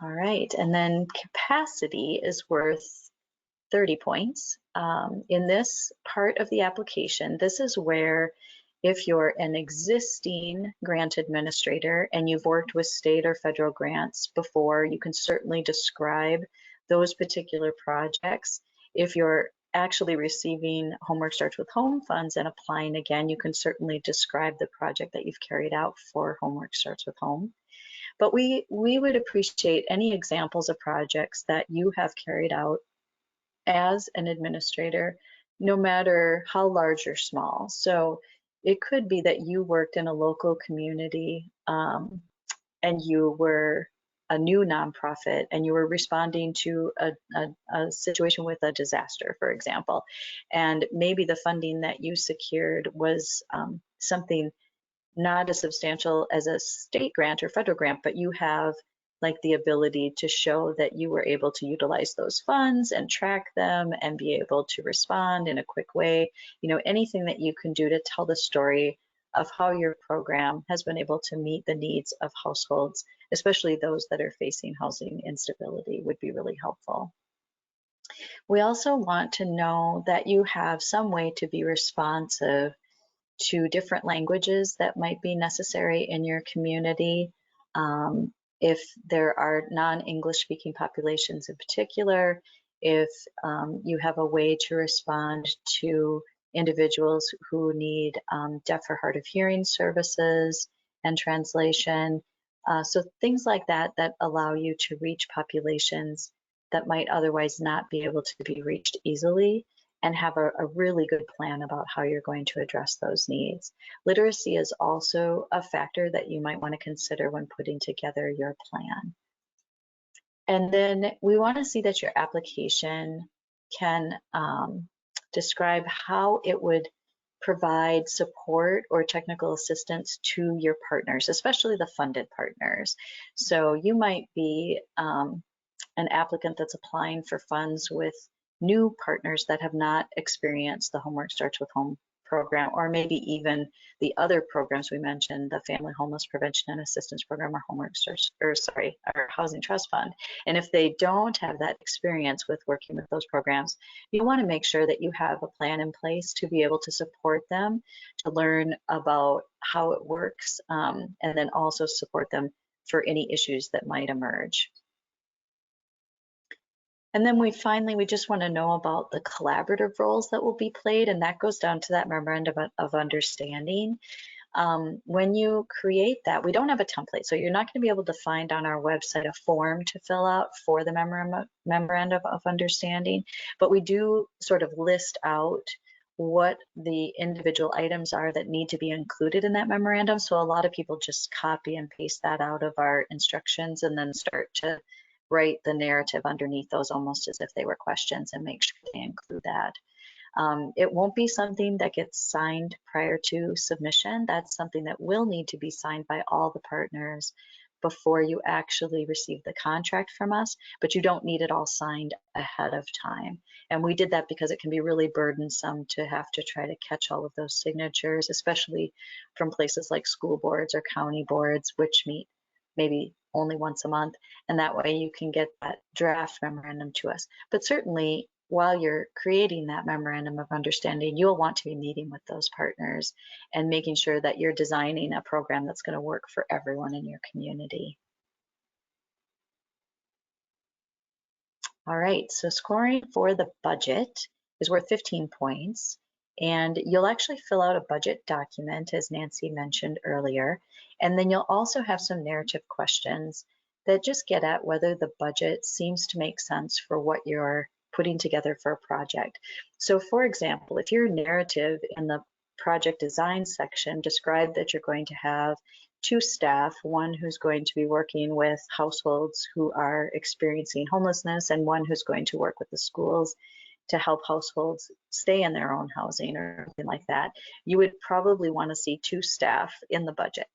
All right, and then capacity is worth 30 points. In this part of the application, this is where if you're an existing grant administrator and you've worked with state or federal grants before, you can certainly describe those particular projects. If you're actually receiving Homework Starts with Home funds and applying again, you can certainly describe the project that you've carried out for Homework Starts with Home. But we would appreciate any examples of projects that you have carried out as an administrator, no matter how large or small. So it could be that you worked in a local community and you were a new nonprofit and you were responding to a situation with a disaster, for example. And maybe the funding that you secured was something not as substantial as a state grant or federal grant, but you have like the ability to show that you were able to utilize those funds and track them and be able to respond in a quick way. You know, anything that you can do to tell the story of how your program has been able to meet the needs of households, especially those that are facing housing instability, would be really helpful. We also want to know that you have some way to be responsive to different languages that might be necessary in your community. If there are non-English speaking populations in particular, if you have a way to respond to individuals who need deaf or hard of hearing services and translation. So things like that that allow you to reach populations that might otherwise not be able to be reached easily, and have a really good plan about how you're going to address those needs. Literacy is also a factor that you might want to consider when putting together your plan. And then we want to see that your application can describe how it would provide support or technical assistance to your partners, especially the funded partners. So you might be an applicant that's applying for funds with new partners that have not experienced the Homework Starts with Home program, or maybe even the other programs we mentioned, the Family Homeless Prevention and Assistance Program, or our Housing Trust Fund. And if they don't have that experience with working with those programs, you want to make sure that you have a plan in place to be able to support them, to learn about how it works, and then also support them for any issues that might emerge. And then we just want to know about the collaborative roles that will be played, and that goes down to that memorandum of understanding. When you create that, we don't have a template, so you're not going to be able to find on our website a form to fill out for the memorandum of understanding, but we do sort of list out what the individual items are that need to be included in that memorandum. So a lot of people just copy and paste that out of our instructions and then start to write the narrative underneath those almost as if they were questions, and make sure they include that. It won't be something that gets signed prior to submission. That's something that will need to be signed by all the partners before you actually receive the contract from us, but you don't need it all signed ahead of time. And we did that because it can be really burdensome to have to try to catch all of those signatures, especially from places like school boards or county boards, which meet maybe only once a month, and that way you can get that draft memorandum to us. But certainly while you're creating that memorandum of understanding, you'll want to be meeting with those partners and making sure that you're designing a program that's going to work for everyone in your community. All right, so scoring for the budget is worth 15 points. And you'll actually fill out a budget document, as Nancy mentioned earlier. And then you'll also have some narrative questions that just get at whether the budget seems to make sense for what you're putting together for a project. So for example, if your narrative in the project design section described that you're going to have 2 staff, one who's going to be working with households who are experiencing homelessness and one who's going to work with the schools, to help households stay in their own housing or something like that, you would probably want to see 2 staff in the budget.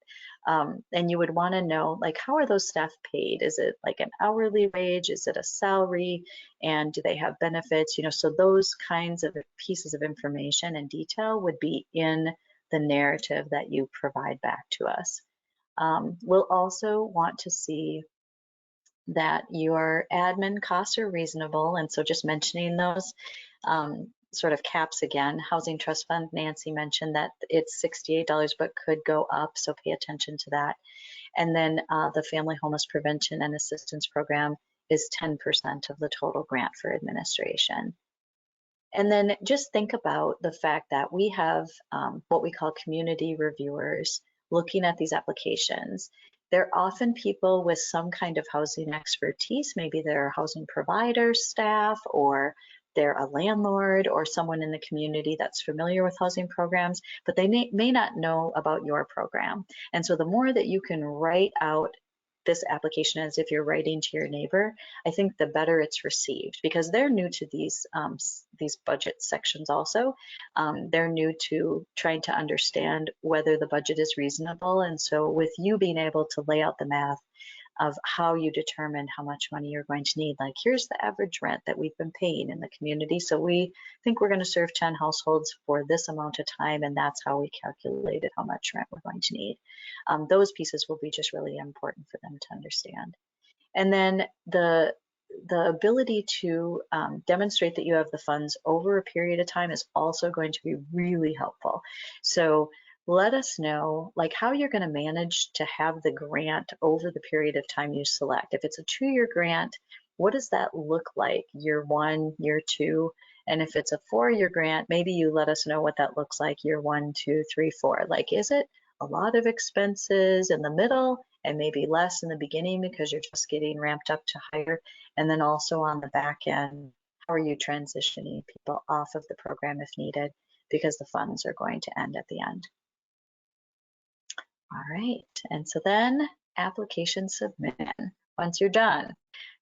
And you would want to know, like, how are those staff paid? Is it like an hourly wage? Is it a salary? And do they have benefits? So those kinds of pieces of information and detail would be in the narrative that you provide back to us. We'll also want to see that your admin costs are reasonable. And so just mentioning those sort of caps again. Housing Trust Fund, Nancy mentioned that it's $68 but could go up, so pay attention to that. And then the Family Homeless Prevention and Assistance Program is 10% of the total grant for administration. And then just think about the fact that we have what we call community reviewers looking at these applications. They're often people with some kind of housing expertise. Maybe they're a housing provider staff, or they're a landlord, or someone in the community that's familiar with housing programs, but they may not know about your program. And so the more that you can write out this application as if you're writing to your neighbor, I think the better it's received, because they're new to these budget sections also. They're new to trying to understand whether the budget is reasonable. And so with you being able to lay out the math of how you determine how much money you're going to need, like, here's the average rent that we've been paying in the community, so we think we're going to serve 10 households for this amount of time, and that's how we calculated how much rent we're going to need. Those pieces will be just really important for them to understand. And then the ability to demonstrate that you have the funds over a period of time is also going to be really helpful. So let us know, like, how you're going to manage to have the grant over the period of time you select. If it's a 2-year grant, what does that look like? Year 1, year 2, and if it's a 4-year grant, maybe you let us know what that looks like year 1, 2, 3, 4. Like, is it a lot of expenses in the middle and maybe less in the beginning because you're just getting ramped up to higher? And then also on the back end, how are you transitioning people off of the program if needed, because the funds are going to end at the end? All right, and so then application submission. Once you're done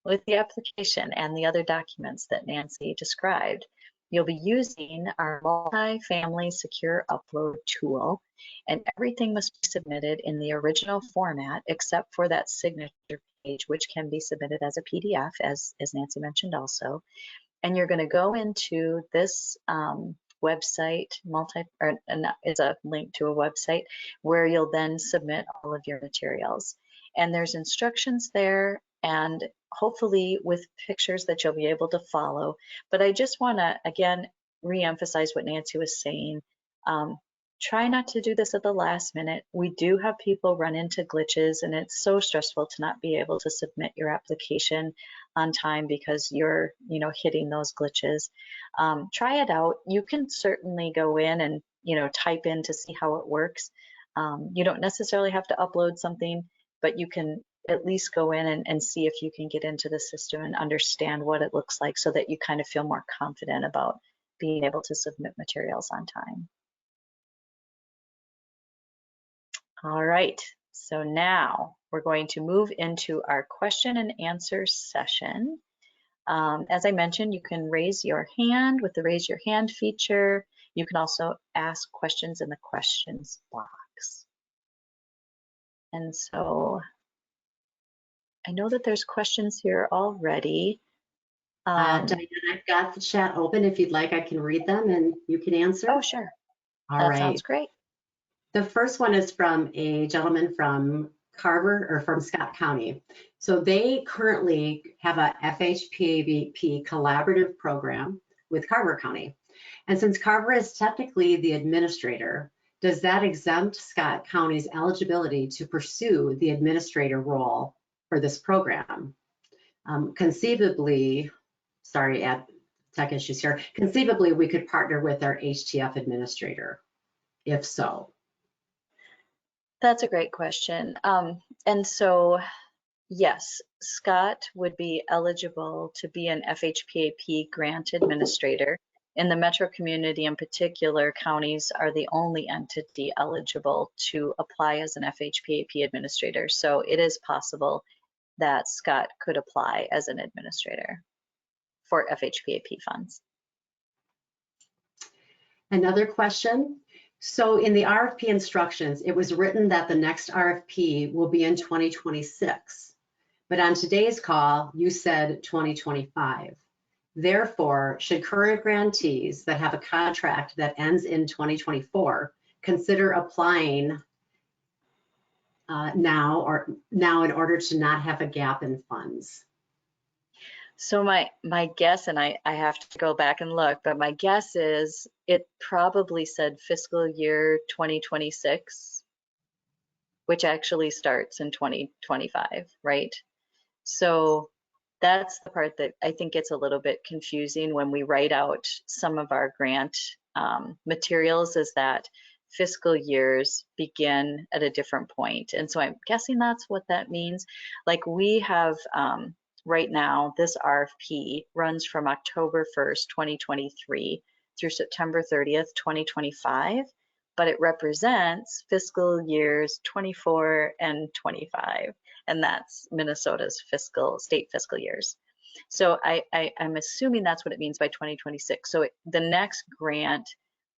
with the application and the other documents that Nancy described, you'll be using our multi-family secure upload tool, and everything must be submitted in the original format except for that signature page, which can be submitted as a PDF, as Nancy mentioned also. And you're going to go into this website, it's a link to a website where you'll then submit all of your materials. And there's instructions there, and hopefully with pictures that you'll be able to follow. But I just want to, again, re-emphasize what Nancy was saying. Try not to do this at the last minute. We do have people run into glitches, and it's so stressful to not be able to submit your application on time because you're, hitting those glitches. Try it out. You can certainly go in and, type in to see how it works. You don't necessarily have to upload something, but you can at least go in and see if you can get into the system and understand what it looks like, so that you kind of feel more confident about being able to submit materials on time. All right, so now we're going to move into our question and answer session. As I mentioned, you can raise your hand with the raise your hand feature. You can also ask questions in the questions box. And so I know that there's questions here already. Diana, I've got the chat open. If you'd like, I can read them and you can answer. Oh, sure. All that right. Sounds great. The first one is from a gentleman from Carver, or from Scott County. So they currently have a FHPAP collaborative program with Carver County. And since Carver is technically the administrator, does that exempt Scott County's eligibility to pursue the administrator role for this program? Conceivably, sorry, tech issues here. Conceivably, we could partner with our HTF administrator, if so. That's a great question. And so, yes, Scott would be eligible to be an FHPAP grant administrator. In the metro community in particular, counties are the only entity eligible to apply as an FHPAP administrator. So it is possible that Scott could apply as an administrator for FHPAP funds. Another question. So in the RFP instructions, it was written that the next RFP will be in 2026. But on today's call, you said 2025. Therefore, should current grantees that have a contract that ends in 2024 consider applying now in order to not have a gap in funds? So my guess, and I have to go back and look, but my guess is it probably said fiscal year 2026, which actually starts in 2025, right? So that's the part that I think gets a little bit confusing when we write out some of our grant materials, is that fiscal years begin at a different point. And so I'm guessing that's what that means. Like we have right now, this RFP runs from October 1st, 2023 through September 30th, 2025, but it represents fiscal years 24 and 25. And that's Minnesota's state fiscal years. So I'm assuming that's what it means by 2026. So the next grant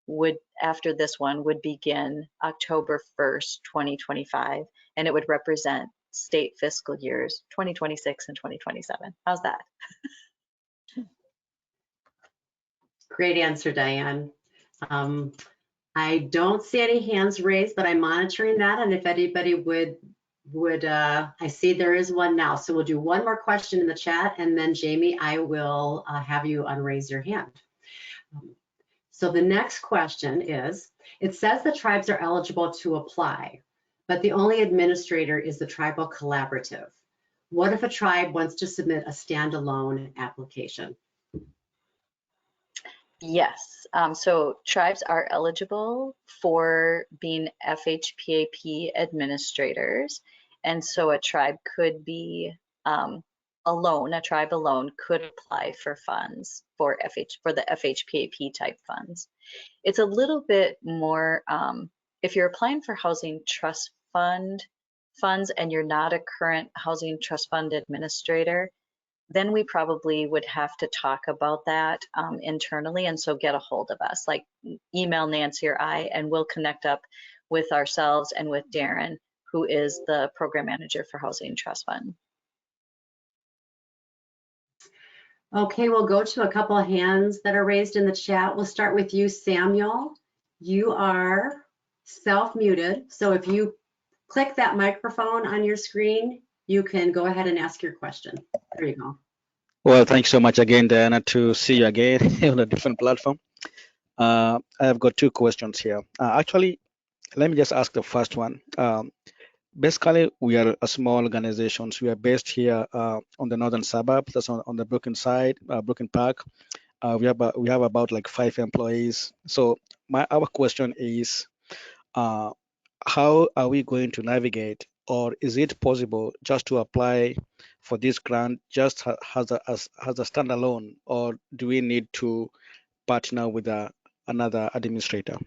would, after this one, would begin October 1st, 2025, and it would represent state fiscal years 2026 and 2027. How's that? Great answer, Diane. I don't see any hands raised, but I'm monitoring that. And if anybody would I see there is one now. So we'll do one more question in the chat, and then Jamie, I will have you unraise your hand. So the next question is, it says the tribes are eligible to apply, but the only administrator is the tribal collaborative. What if a tribe wants to submit a standalone application? Yes, so tribes are eligible for being FHPAP administrators. And so a tribe could be alone, a tribe alone could apply for funds for the FHPAP type funds. It's a little bit more, if you're applying for housing trust funds and you're not a current housing trust fund administrator, then we probably would have to talk about that internally. And so get a hold of us, like email Nancy or I, and we'll connect up with ourselves and with Darren, who is the program manager for Housing Trust Fund. Okay, we'll go to a couple of hands that are raised in the chat. We'll start with you, Samuel. You are self-muted. So if you click that microphone on your screen, you can go ahead and ask your question. There you go. Well, thanks so much again, Diana, to see you again on a different platform. I've got two questions here. Actually, let me just ask the first one. Basically, we are a small organization. We are based here on the northern suburb. That's on the Brooklyn side, Brooklyn Park. We have about like 5 employees. So our question is, how are we going to navigate, or is it possible just to apply for this grant just as a standalone, or do we need to partner with another administrator?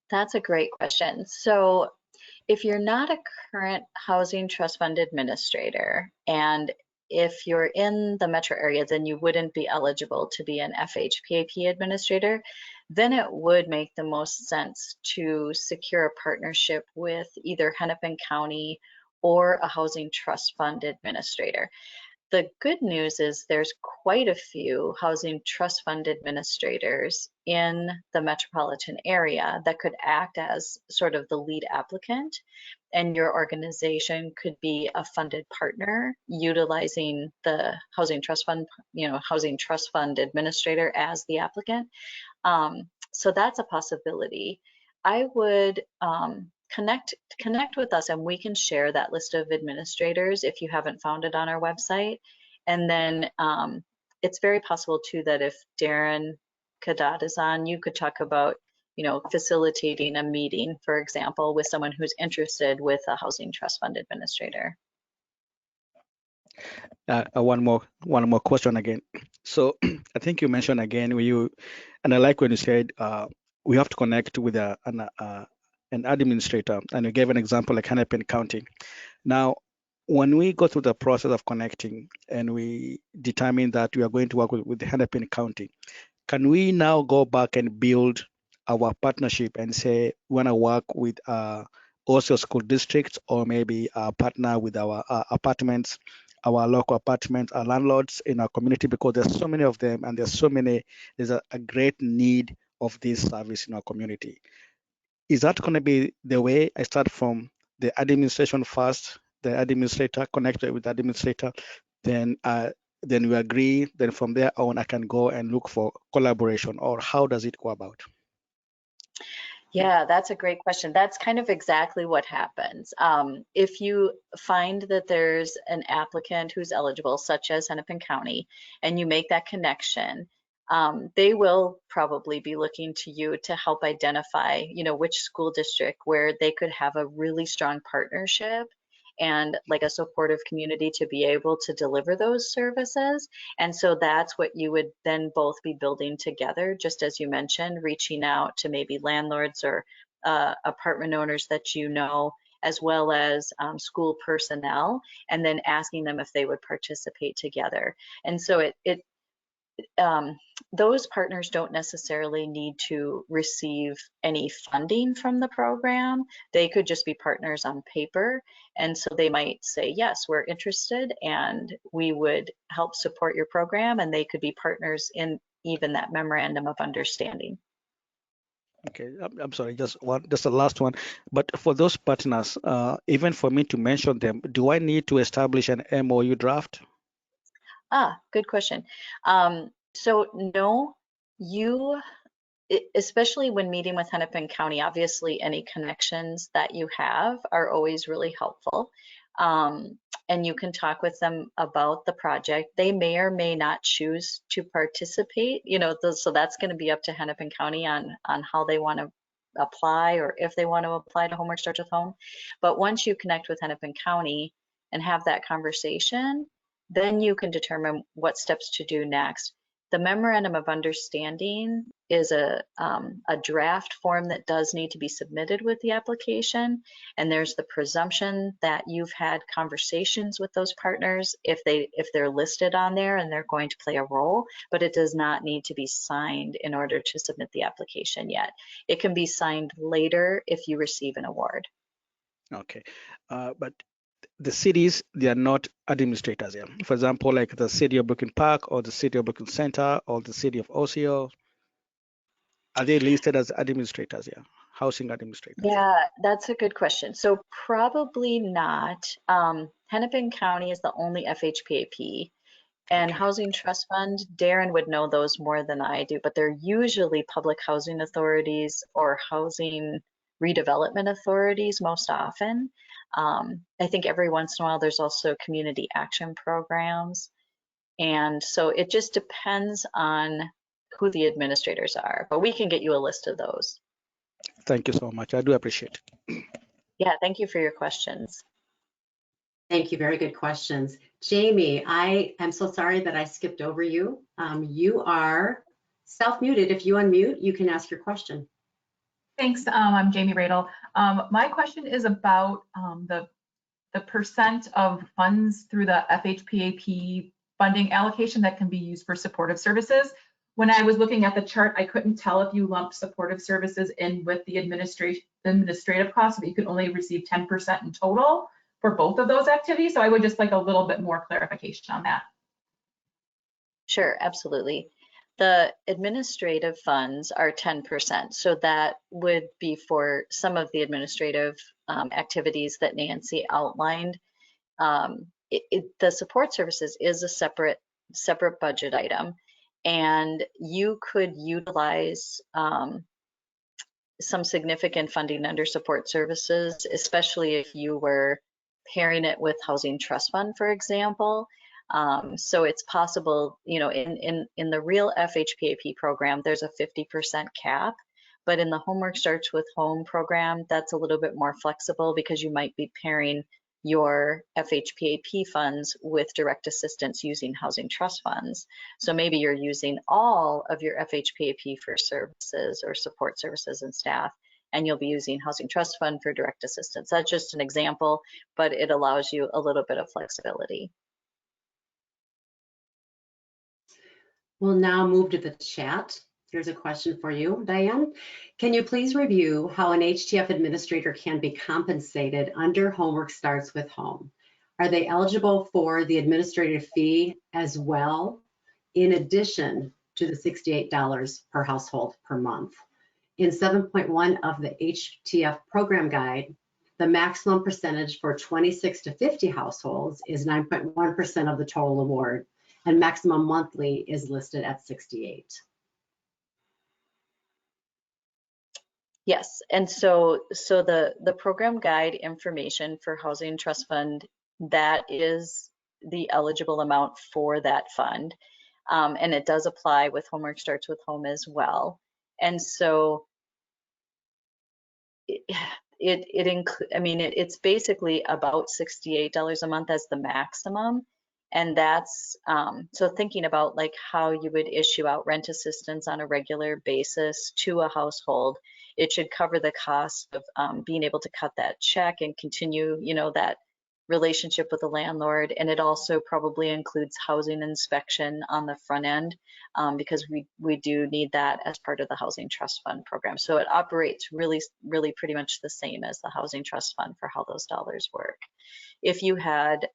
That's a great question. So if you're not a current housing trust fund administrator, and if you're in the metro area, then you wouldn't be eligible to be an FHPAP administrator, then it would make the most sense to secure a partnership with either Hennepin County or a housing trust fund administrator. The good news is there's quite a few housing trust fund administrators in the metropolitan area that could act as sort of the lead applicant, and your organization could be a funded partner utilizing the housing trust fund, housing trust fund administrator as the applicant. So that's a possibility. I would connect with us, and we can share that list of administrators if you haven't found it on our website. And then it's very possible too that if Darren Kadat is on, you could talk about facilitating a meeting, for example, with someone who's interested with a housing trust fund administrator. One more question again. So I think you mentioned again and I like when you said we have to connect with an administrator, and you gave an example like Hennepin County. Now, when we go through the process of connecting and we determine that we are going to work with the Hennepin County, can we now go back and build our partnership and say we want to work with also school districts, or maybe partner with our apartments, our local apartments, our landlords in our community, because there's so many of them and there's a great need of this service in our community. Is that going to be the way I start from the administration first, the administrator connected with the administrator, then we agree, then from there on I can go and look for collaboration, or how does it go about? Yeah, that's a great question. That's kind of exactly what happens. If you find that there's an applicant who's eligible, such as Hennepin County, and you make that connection, they will probably be looking to you to help identify, which school district where they could have a really strong partnership and like a supportive community to be able to deliver those services. And so that's what you would then both be building together, just as you mentioned, reaching out to maybe landlords or apartment owners that you know, as well as school personnel, and then asking them if they would participate together. And so those partners don't necessarily need to receive any funding from the program. They could just be partners on paper. And so they might say, yes, we're interested and we would help support your program. And they could be partners in even that memorandum of understanding. Okay, I'm sorry, just the last one. But for those partners, even for me to mention them, do I need to establish an MOU draft? Good question. So no, especially when meeting with Hennepin County, obviously any connections that you have are always really helpful. And you can talk with them about the project. They may or may not choose to participate, so that's going to be up to Hennepin County on how they want to apply, or if they want to apply to Homework Starts with Home. But once you connect with Hennepin County and have that conversation, then you can determine what steps to do next. The memorandum of understanding is a draft form that does need to be submitted with the application, and there's the presumption that you've had conversations with those partners if they're listed on there and they're going to play a role, but it does not need to be signed in order to submit the application yet. It can be signed later if you receive an award. Okay, but the cities, they are not administrators here. For example, like the city of Brooklyn Park or the city of Brooklyn Center or the city of Osceola, are they listed as administrators here, housing administrators? Yeah, that's a good question. So probably not. Hennepin County is the only FHPAP, and Okay. Housing Trust Fund, Darren would know those more than I do, but they're usually public housing authorities or housing redevelopment authorities most often. I think every once in a while there's also community action programs. And so it just depends on who the administrators are, but we can get you a list of those. Thank you so much. I do appreciate it. Yeah, thank you for your questions. Thank you. Very good questions. Jamie, I am so sorry that I skipped over you. You are self-muted. If you unmute, you can ask your question. Thanks. I'm Jamie Radel. My question is about the percent of funds through the FHPAP funding allocation that can be used for supportive services. When I was looking at the chart, I couldn't tell if you lumped supportive services in with the administrative costs, but you could only receive 10% in total for both of those activities. So I would just like a little bit more clarification on that. Sure, absolutely. The administrative funds are 10%, so that would be for some of the administrative activities that Nancy outlined. The support services is a separate budget item, and you could utilize some significant funding under support services, especially if you were pairing it with Housing Trust Fund, for example. So it's possible, in the real FHPAP program, there's a 50% cap, but in the Homework Starts with Home program, that's a little bit more flexible because you might be pairing your FHPAP funds with direct assistance using Housing Trust Funds. So maybe you're using all of your FHPAP for services or support services and staff, and you'll be using Housing Trust Fund for direct assistance. That's just an example, but it allows you a little bit of flexibility. We'll now move to the chat. Here's a question for you, Diane. Can you please review how an HTF administrator can be compensated under Homework Starts with Home? Are they eligible for the administrative fee as well, in addition to the $68 per household per month? In 7.1 of the HTF program guide, the maximum percentage for 26 to 50 households is 9.1% of the total award, and maximum monthly is listed at 68. Yes, and so the program guide information for Housing Trust Fund, that is the eligible amount for that fund, and it does apply with Homework Starts with Home as well. And so it's basically about $68 a month as the maximum. And that's, so thinking about like how you would issue out rent assistance on a regular basis to a household, it should cover the cost of being able to cut that check and continue, that relationship with the landlord. And it also probably includes housing inspection on the front end, because we do need that as part of the Housing Trust Fund program. So it operates really pretty much the same as the Housing Trust Fund for how those dollars work. If you had,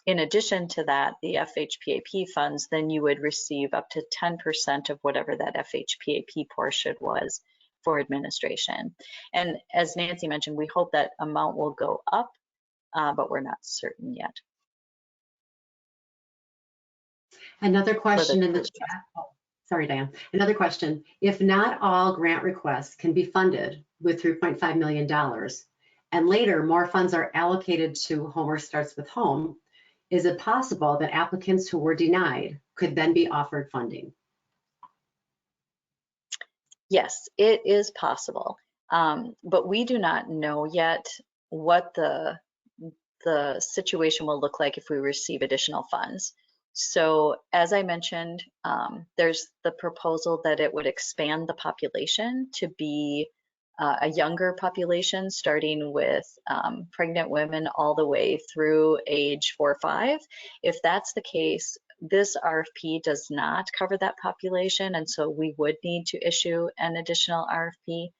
in addition to that, the FHPAP funds, then you would receive up to 10% of whatever that FHPAP portion was for administration. And as Nancy mentioned, we hope that amount will go up, but we're not certain yet. Another question in the chat. Oh, sorry, Diane. Another question. If not all grant requests can be funded with $3.5 million, and later more funds are allocated to Homework Starts with Home, is it possible that applicants who were denied could then be offered funding? Yes, it is possible, but we do not know yet what the situation will look like if we receive additional funds. So as I mentioned, there's the proposal that it would expand the population to be a younger population, starting with pregnant women all the way through age 4 or 5. If that's the case, this RFP does not cover that population, and so we would need to issue an additional RFP.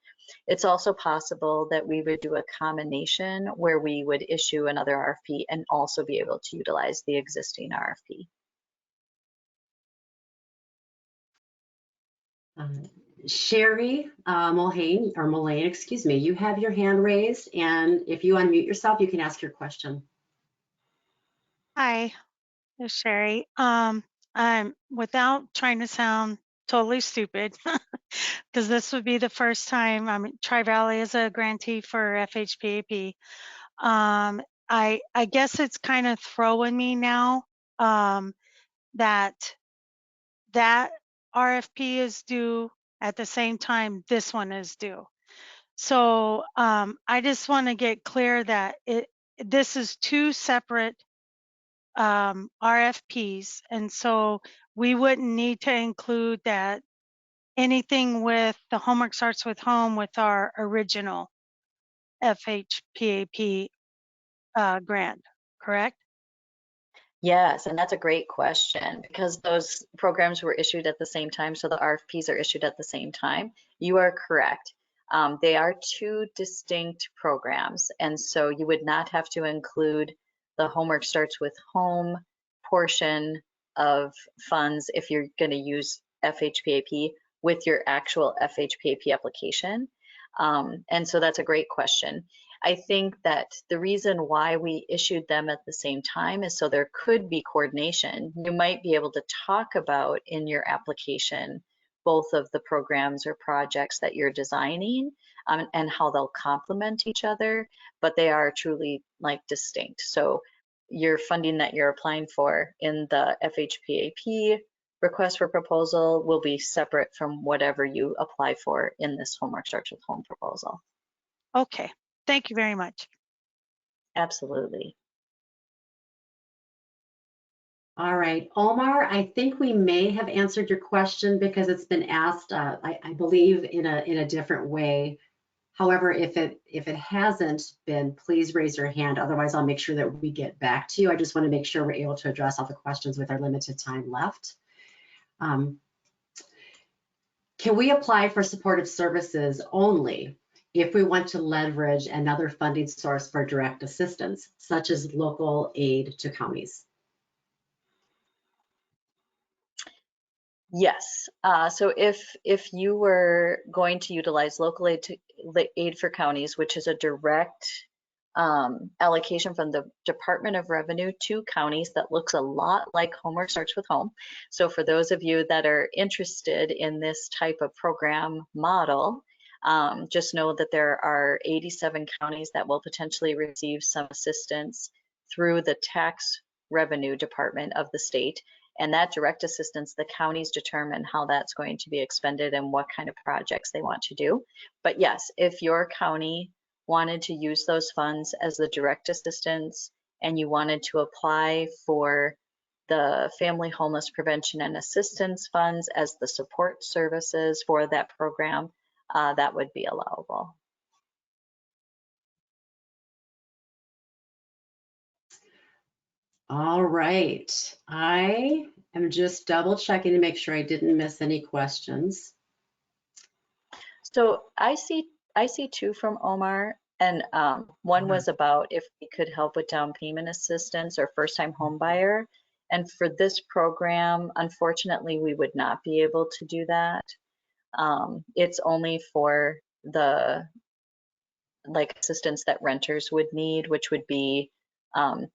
It's also possible that we would do a combination where we would issue another RFP and also be able to utilize the existing RFP. Sherry Mullane, excuse me, you have your hand raised, and if you unmute yourself, you can ask your question. Hi, it's Sherry. I'm without trying to sound totally stupid, because this would be the first time. Tri-Valley is a grantee for FHPAP. I guess it's kind of throwing me now that RFP is due at the same time this one is due. So I just want to get clear that this is two separate RFPs, and so we wouldn't need to include that anything with the Homework Starts with Home with our original FHPAP grant, correct? Yes, and that's a great question, because those programs were issued at the same time, so the RFPs are issued at the same time. You are correct. They are two distinct programs, and so you would not have to include the Homework Starts with Home portion of funds if you're going to use FHPAP with your actual FHPAP application. And so that's a great question. I think that the reason why we issued them at the same time is so there could be coordination. You might be able to talk about in your application both of the programs or projects that you're designing, and how they'll complement each other, but they are truly like distinct. So your funding that you're applying for in the FHPAP request for proposal will be separate from whatever you apply for in this Homework Starts with Home proposal. Okay, thank you very much. Absolutely. All right, Omar, I think we may have answered your question because it's been asked, I believe, in a different way. However, if it hasn't been, please raise your hand. Otherwise, I'll make sure that we get back to you. I just want to make sure we're able to address all the questions with our limited time left. Can we apply for supportive services only if we want to leverage another funding source for direct assistance, such as local aid to counties? Yes. So if you were going to utilize local aid for counties, which is a direct allocation from the Department of Revenue to counties that looks a lot like Homework Starts with Home. So for those of you that are interested in this type of program model, just know that there are 87 counties that will potentially receive some assistance through the tax revenue department of the state. And that direct assistance, the counties determine how that's going to be expended and what kind of projects they want to do. But yes, if your county wanted to use those funds as the direct assistance and you wanted to apply for the Family Homeless Prevention and Assistance Funds as the support services for that program, that would be allowable. All right, I am just double checking to make sure I didn't miss any questions. So I see two from Omar, and one was about if we could help with down payment assistance or first-time home buyer. And for this program, unfortunately, we would not be able to do that. It's only for the assistance that renters would need, which would be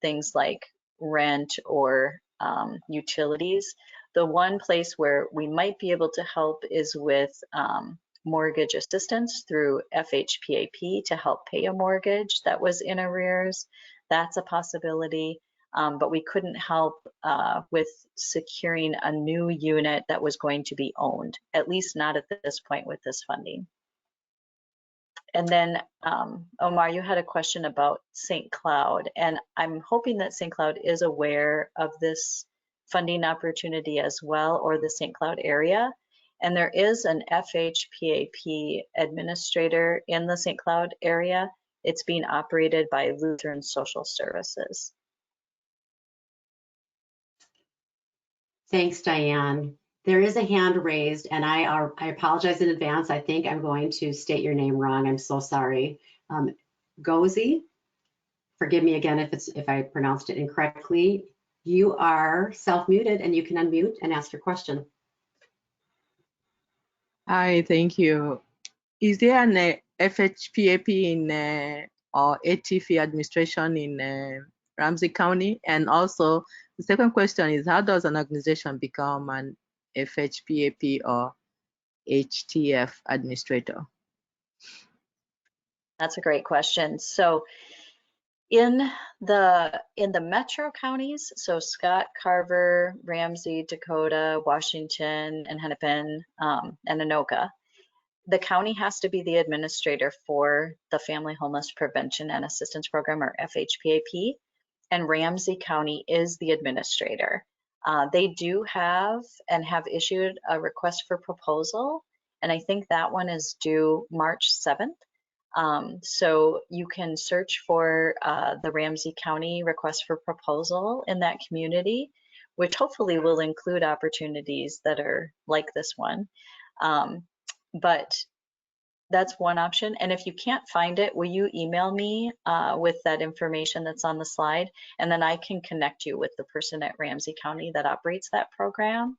things like rent or utilities. The one place where we might be able to help is with mortgage assistance through FHPAP to help pay a mortgage that was in arrears. That's a possibility, but we couldn't help with securing a new unit that was going to be owned, at least not at this point with this funding. And then, Omar, you had a question about St. Cloud, and I'm hoping that St. Cloud is aware of this funding opportunity as well, or the St. Cloud area. And there is an FHPAP administrator in the St. Cloud area. It's being operated by Lutheran Social Services. Thanks, Diane. There is a hand raised, and I apologize in advance. I think I'm going to state your name wrong. I'm so sorry. Gozi, forgive me again if I pronounced it incorrectly. You are self-muted and you can unmute and ask your question. Hi, thank you. Is there an FHPAP in or ATF administration in Ramsey County? And also, the second question is, how does an organization become an FHPAP or HTF administrator? That's a great question. So in the metro counties, so Scott, Carver, Ramsey, Dakota, Washington, and Hennepin, and Anoka, the county has to be the administrator for the Family Homeless Prevention and Assistance Program, or FHPAP, and Ramsey County is the administrator. They do have and have issued a request for proposal, and I think that one is due March 7th. So you can search for the Ramsey County request for proposal in that community, which hopefully will include opportunities that are like this one. But that's one option. And if you can't find it, will you email me with that information that's on the slide? And then I can connect you with the person at Ramsey County that operates that program.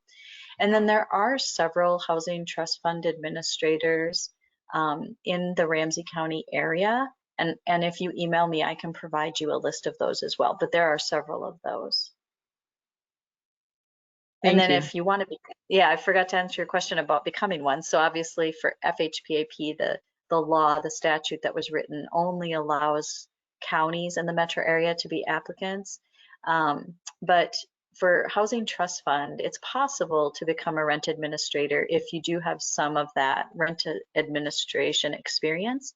And then there are several housing trust fund administrators in the Ramsey County area. And if you email me, I can provide you a list of those as well. But there are several of those. And then if you want to be, yeah, I forgot to answer your question about becoming one. So obviously for FHPAP, the law, the statute that was written only allows counties in the metro area to be applicants. But for Housing Trust Fund, it's possible to become a rent administrator if you do have some of that rent administration experience.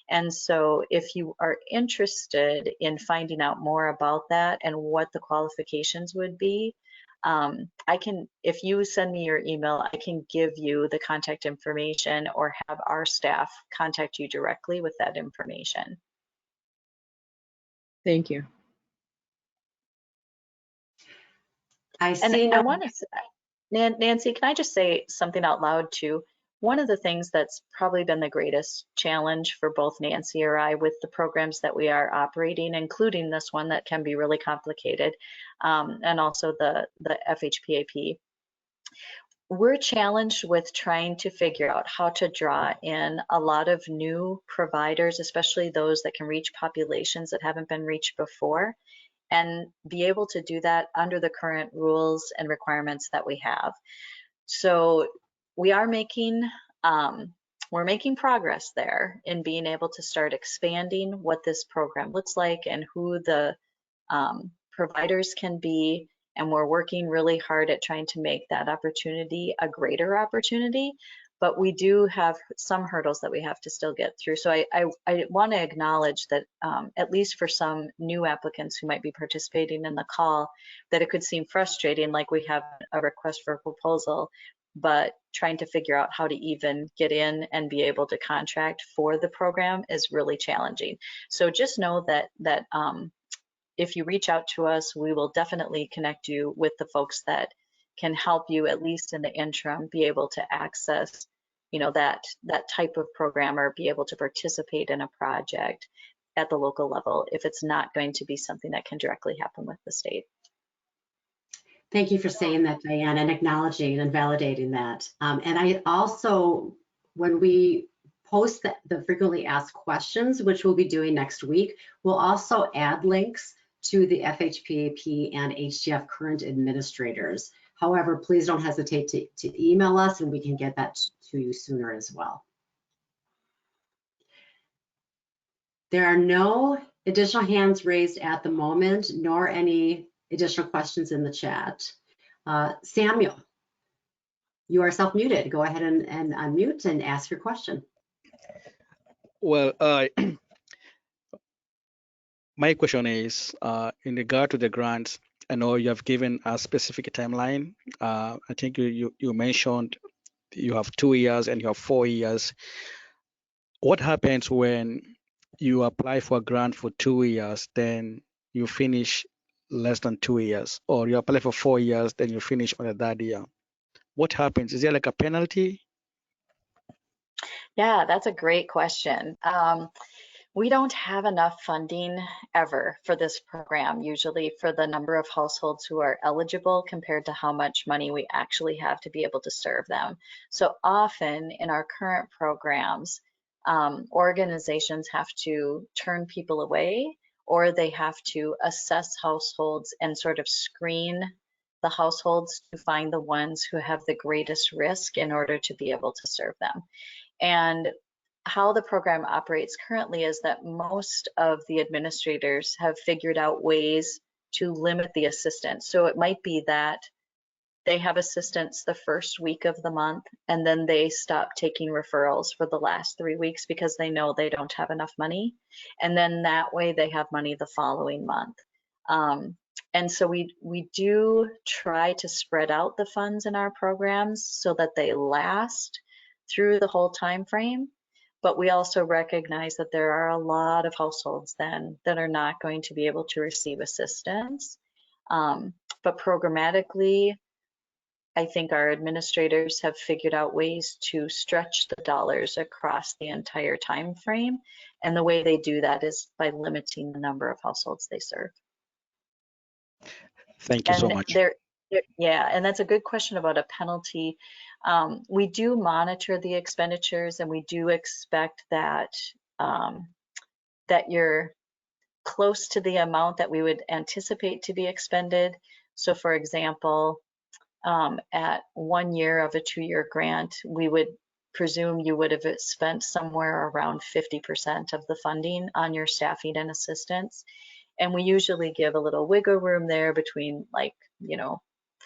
And so if you are interested in finding out more about that and what the qualifications would be, I can, if you send me your email, I can give you the contact information or have our staff contact you directly with that information. Thank you. I see. I want to Nancy, can I just say something out loud too? One of the things that's probably been the greatest challenge for both Nancy or I with the programs that we are operating, including this one that can be really complicated, and also the FHPAP, we're challenged with trying to figure out how to draw in a lot of new providers, especially those that can reach populations that haven't been reached before, and be able to do that under the current rules and requirements that we have. So we are making we're making progress there in being able to start expanding what this program looks like and who the providers can be, and we're working really hard at trying to make that opportunity a greater opportunity. But we do have some hurdles that we have to still get through. So I want to acknowledge that at least for some new applicants who might be participating in the call, that it could seem frustrating, like we have a request for a proposal, but trying to figure out how to even get in and be able to contract for the program is really challenging. So just know that if you reach out to us, we will definitely connect you with the folks that can help you, at least in the interim, be able to access, you know, that type of program or be able to participate in a project at the local level if it's not going to be something that can directly happen with the state. Thank you for saying that, Diane, and acknowledging and validating that. And I also, when we post the frequently asked questions, which we'll be doing next week, we'll also add links to the FHPAP and HDF current administrators. However, please don't hesitate to email us and we can get that to you sooner as well. There are no additional hands raised at the moment, nor any additional questions in the chat. Samuel, you are self-muted. Go ahead and unmute and ask your question. Well, my question is in regard to the grants. I know you have given a specific timeline. I think you mentioned you have 2 years and you have 4 years. What happens when you apply for a grant for 2 years, then you finish less than 2 years, or you apply for 4 years, then you finish on the third year? What happens? Is there like a penalty? Yeah, that's a great question. We don't have enough funding ever for this program, usually for the number of households who are eligible compared to how much money we actually have to be able to serve them. So often in our current programs, organizations have to turn people away, or they have to assess households and sort of screen the households to find the ones who have the greatest risk in order to be able to serve them. And how the program operates currently is that most of the administrators have figured out ways to limit the assistance. So it might be that they have assistance the first week of the month, and then they stop taking referrals for the last 3 weeks because they know they don't have enough money. And then that way they have money the following month. And so we do try to spread out the funds in our programs so that they last through the whole time frame. But we also recognize that there are a lot of households then that are not going to be able to receive assistance. But programmatically, I think our administrators have figured out ways to stretch the dollars across the entire time frame. And the way they do that is by limiting the number of households they serve. Thank you so much. Yeah, and that's a good question about a penalty. We do monitor the expenditures, and we do expect that that you're close to the amount that we would anticipate to be expended. So for example, at 1 year of a 2-year grant, we would presume you would have spent somewhere around 50% of the funding on your staffing and assistance. And we usually give a little wiggle room there between, like,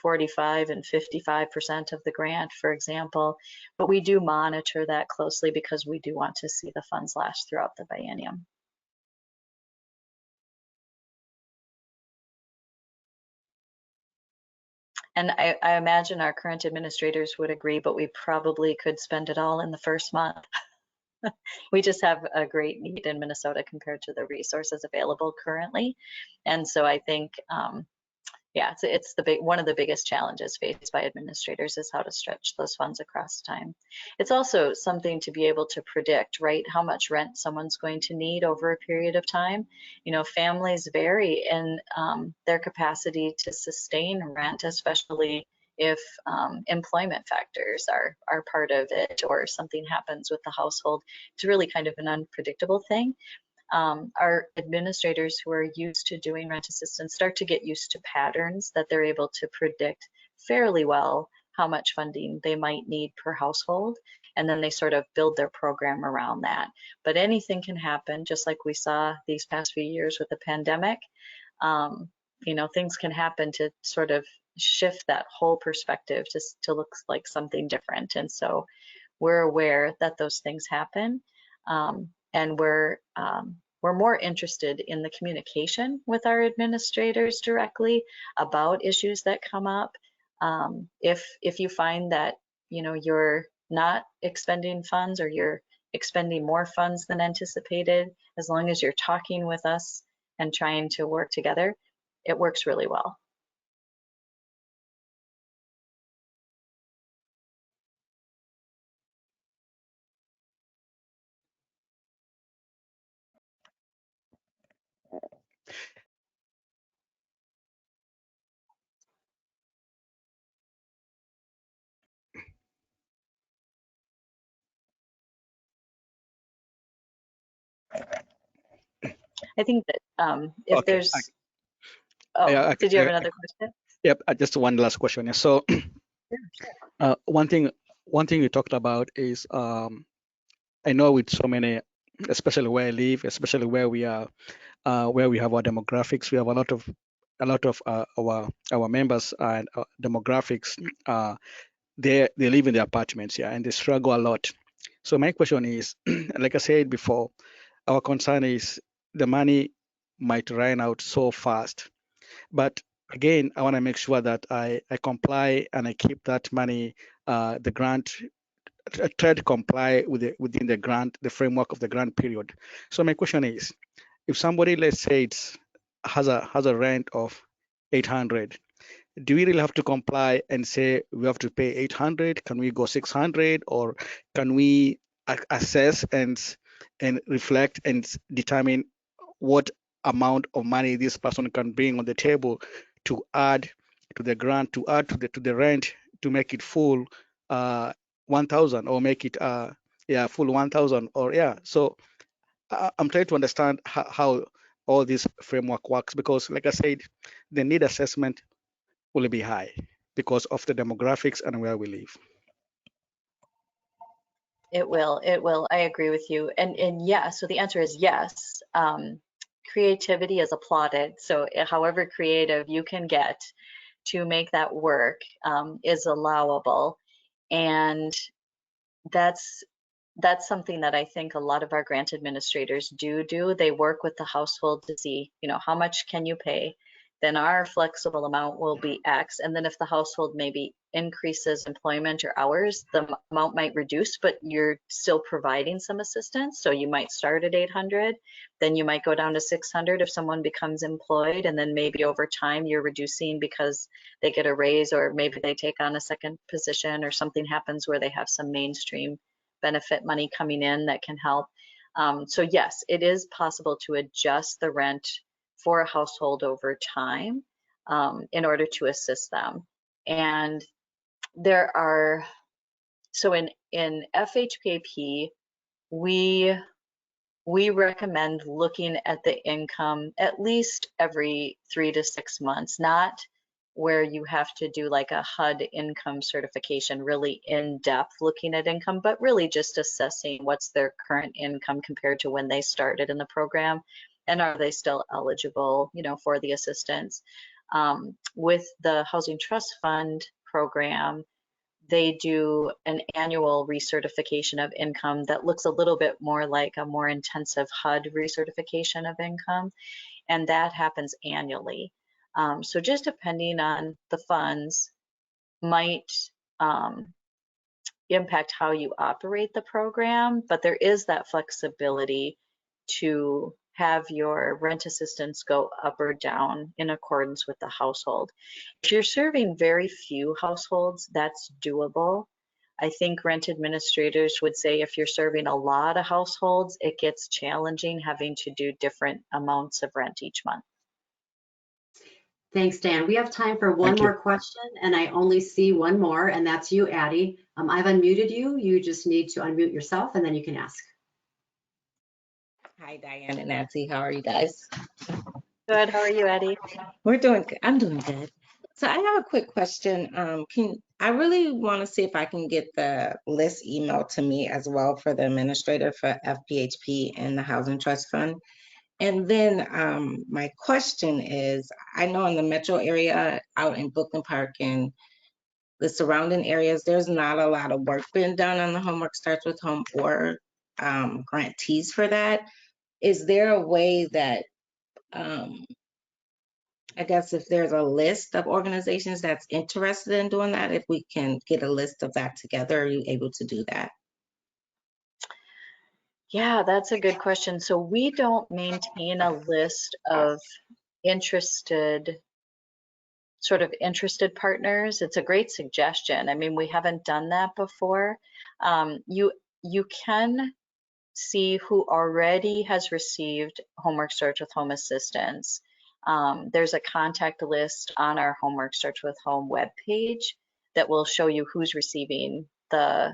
45 and 55% of the grant, for example. But we do monitor that closely because we do want to see the funds last throughout the biennium. And I imagine our current administrators would agree, but we probably could spend it all in the first month. We just have a great need in Minnesota compared to the resources available currently. And so I think yeah, it's one of the biggest challenges faced by administrators is how to stretch those funds across time. It's also something to be able to predict, right, how much rent someone's going to need over a period of time. You know, families vary in their capacity to sustain rent, especially if employment factors are part of it, or something happens with the household. It's really kind of an unpredictable thing. Our administrators who are used to doing rent assistance start to get used to patterns that they're able to predict fairly well how much funding they might need per household, and then they sort of build their program around that. But anything can happen, just like we saw these past few years with the pandemic. You know, things can happen to sort of shift that whole perspective to look like something different. And so we're aware that those things happen. And we're more interested in the communication with our administrators directly about issues that come up. If you find that, you know, you're not expending funds, or you're expending more funds than anticipated, as long as you're talking with us and trying to work together, it works really well. I think that if Okay. there's, oh, Yeah, did you have another question? Yep. Just one last question. So, one thing you talked about is, I know with so many, especially where I live, especially where we are, where we have our demographics, we have a lot of our members and demographics. They live in the apartments, yeah, and they struggle a lot. So my question is, like I said before, our concern is the money might run out so fast. But again, I want to make sure that I comply and I keep that money, the grant, try to comply within the grant, the framework of the grant period. So my question is, if somebody, let's say, has a rent of 800, do we really have to comply and say we have to pay 800? Can we go 600, or can we assess and reflect and determine what amount of money this person can bring on the table to add to the grant, to add to the rent, to make it full 1,000, or make it full 1,000, or So I'm trying to understand how all this framework works, because like I said, the need assessment will be high because of the demographics and where we live. It will. I agree with you. And yeah, so the answer is yes. Creativity is applauded. So however creative you can get to make that work is allowable. And that's something that I think a lot of our grant administrators do. They work with the household to see, you know, how much can you pay? Then our flexible amount will be X. And then if the household maybe increases employment or hours, the amount might reduce, but you're still providing some assistance. So you might start at 800, then you might go down to 600 if someone becomes employed. And then maybe over time you're reducing because they get a raise, or maybe they take on a second position, or something happens where they have some mainstream benefit money coming in that can help. So yes, it is possible to adjust the rent for a household over time in order to assist them. And there are, so in FHPAP, we recommend looking at the income at least every 3 to 6 months, not where you have to do like a HUD income certification, really in depth looking at income, but really just assessing what's their current income compared to when they started in the program, and are they still eligible, you know, for the assistance. With the Housing Trust Fund program, they do an annual recertification of income that looks a little bit more like a more intensive HUD recertification of income, and that happens annually. So just depending on the funds might impact how you operate the program, but there is that flexibility to have your rent assistance go up or down in accordance with the household. If you're serving very few households, that's doable. I think rent administrators would say if you're serving a lot of households, it gets challenging having to do different amounts of rent each month. Thanks, Dan. We have time for one Thank you. more question, and I only see one more, and that's you, Addie. I've unmuted you. You just need to unmute yourself, and then you can ask. Hi, Diane and Nancy. How are you guys? Good. How are you, Eddie? We're doing good. I'm doing good. So I have a quick question. I really want to see if I can get the list emailed to me as well for the administrator for FPHP and the Housing Trust Fund. And then my question is, I know in the metro area out in Brooklyn Park and the surrounding areas, there's not a lot of work being done on the Homework Starts with Home or grantees for that. Is there a way that I guess if there's a list of organizations that's interested in doing that, if we can get a list of that together, are you able to do that? Yeah, that's a good question. So we don't maintain a list of interested partners. It's a great suggestion. I mean, we haven't done that before. You can see who already has received Homework Starts with Home assistance. There's a contact list on our Homework Starts with Home webpage that will show you who's receiving the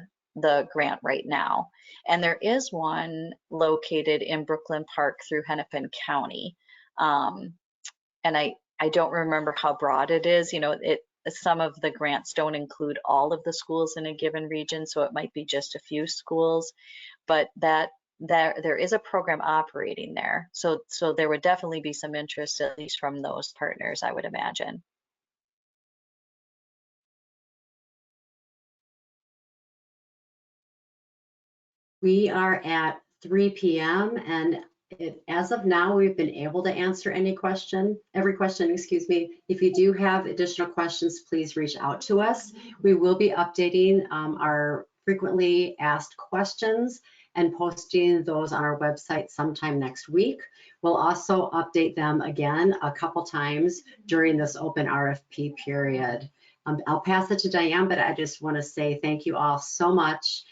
grant right now. And there is one located in Brooklyn Park through Hennepin County. And I don't remember how broad it is. You know, some of the grants don't include all of the schools in a given region, so it might be just a few schools, but there is a program operating there. So there would definitely be some interest, at least from those partners, I would imagine. We are at 3 p.m. and as of now, we've been able to answer every question, excuse me. If you do have additional questions, please reach out to us. We will be updating our frequently asked questions and posting those on our website sometime next week. We'll also update them again a couple times during this open RFP period. I'll pass it to Diane, but I just want to say thank you all so much.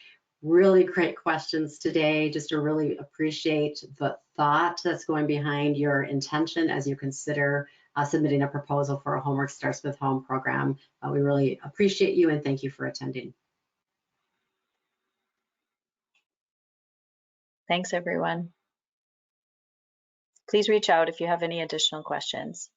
Really great questions today. Just to really appreciate the thought that's going behind your intention as you consider submitting a proposal for a Homework Starts with Home program. We really appreciate you and thank you for attending. Thanks, everyone. Please reach out if you have any additional questions.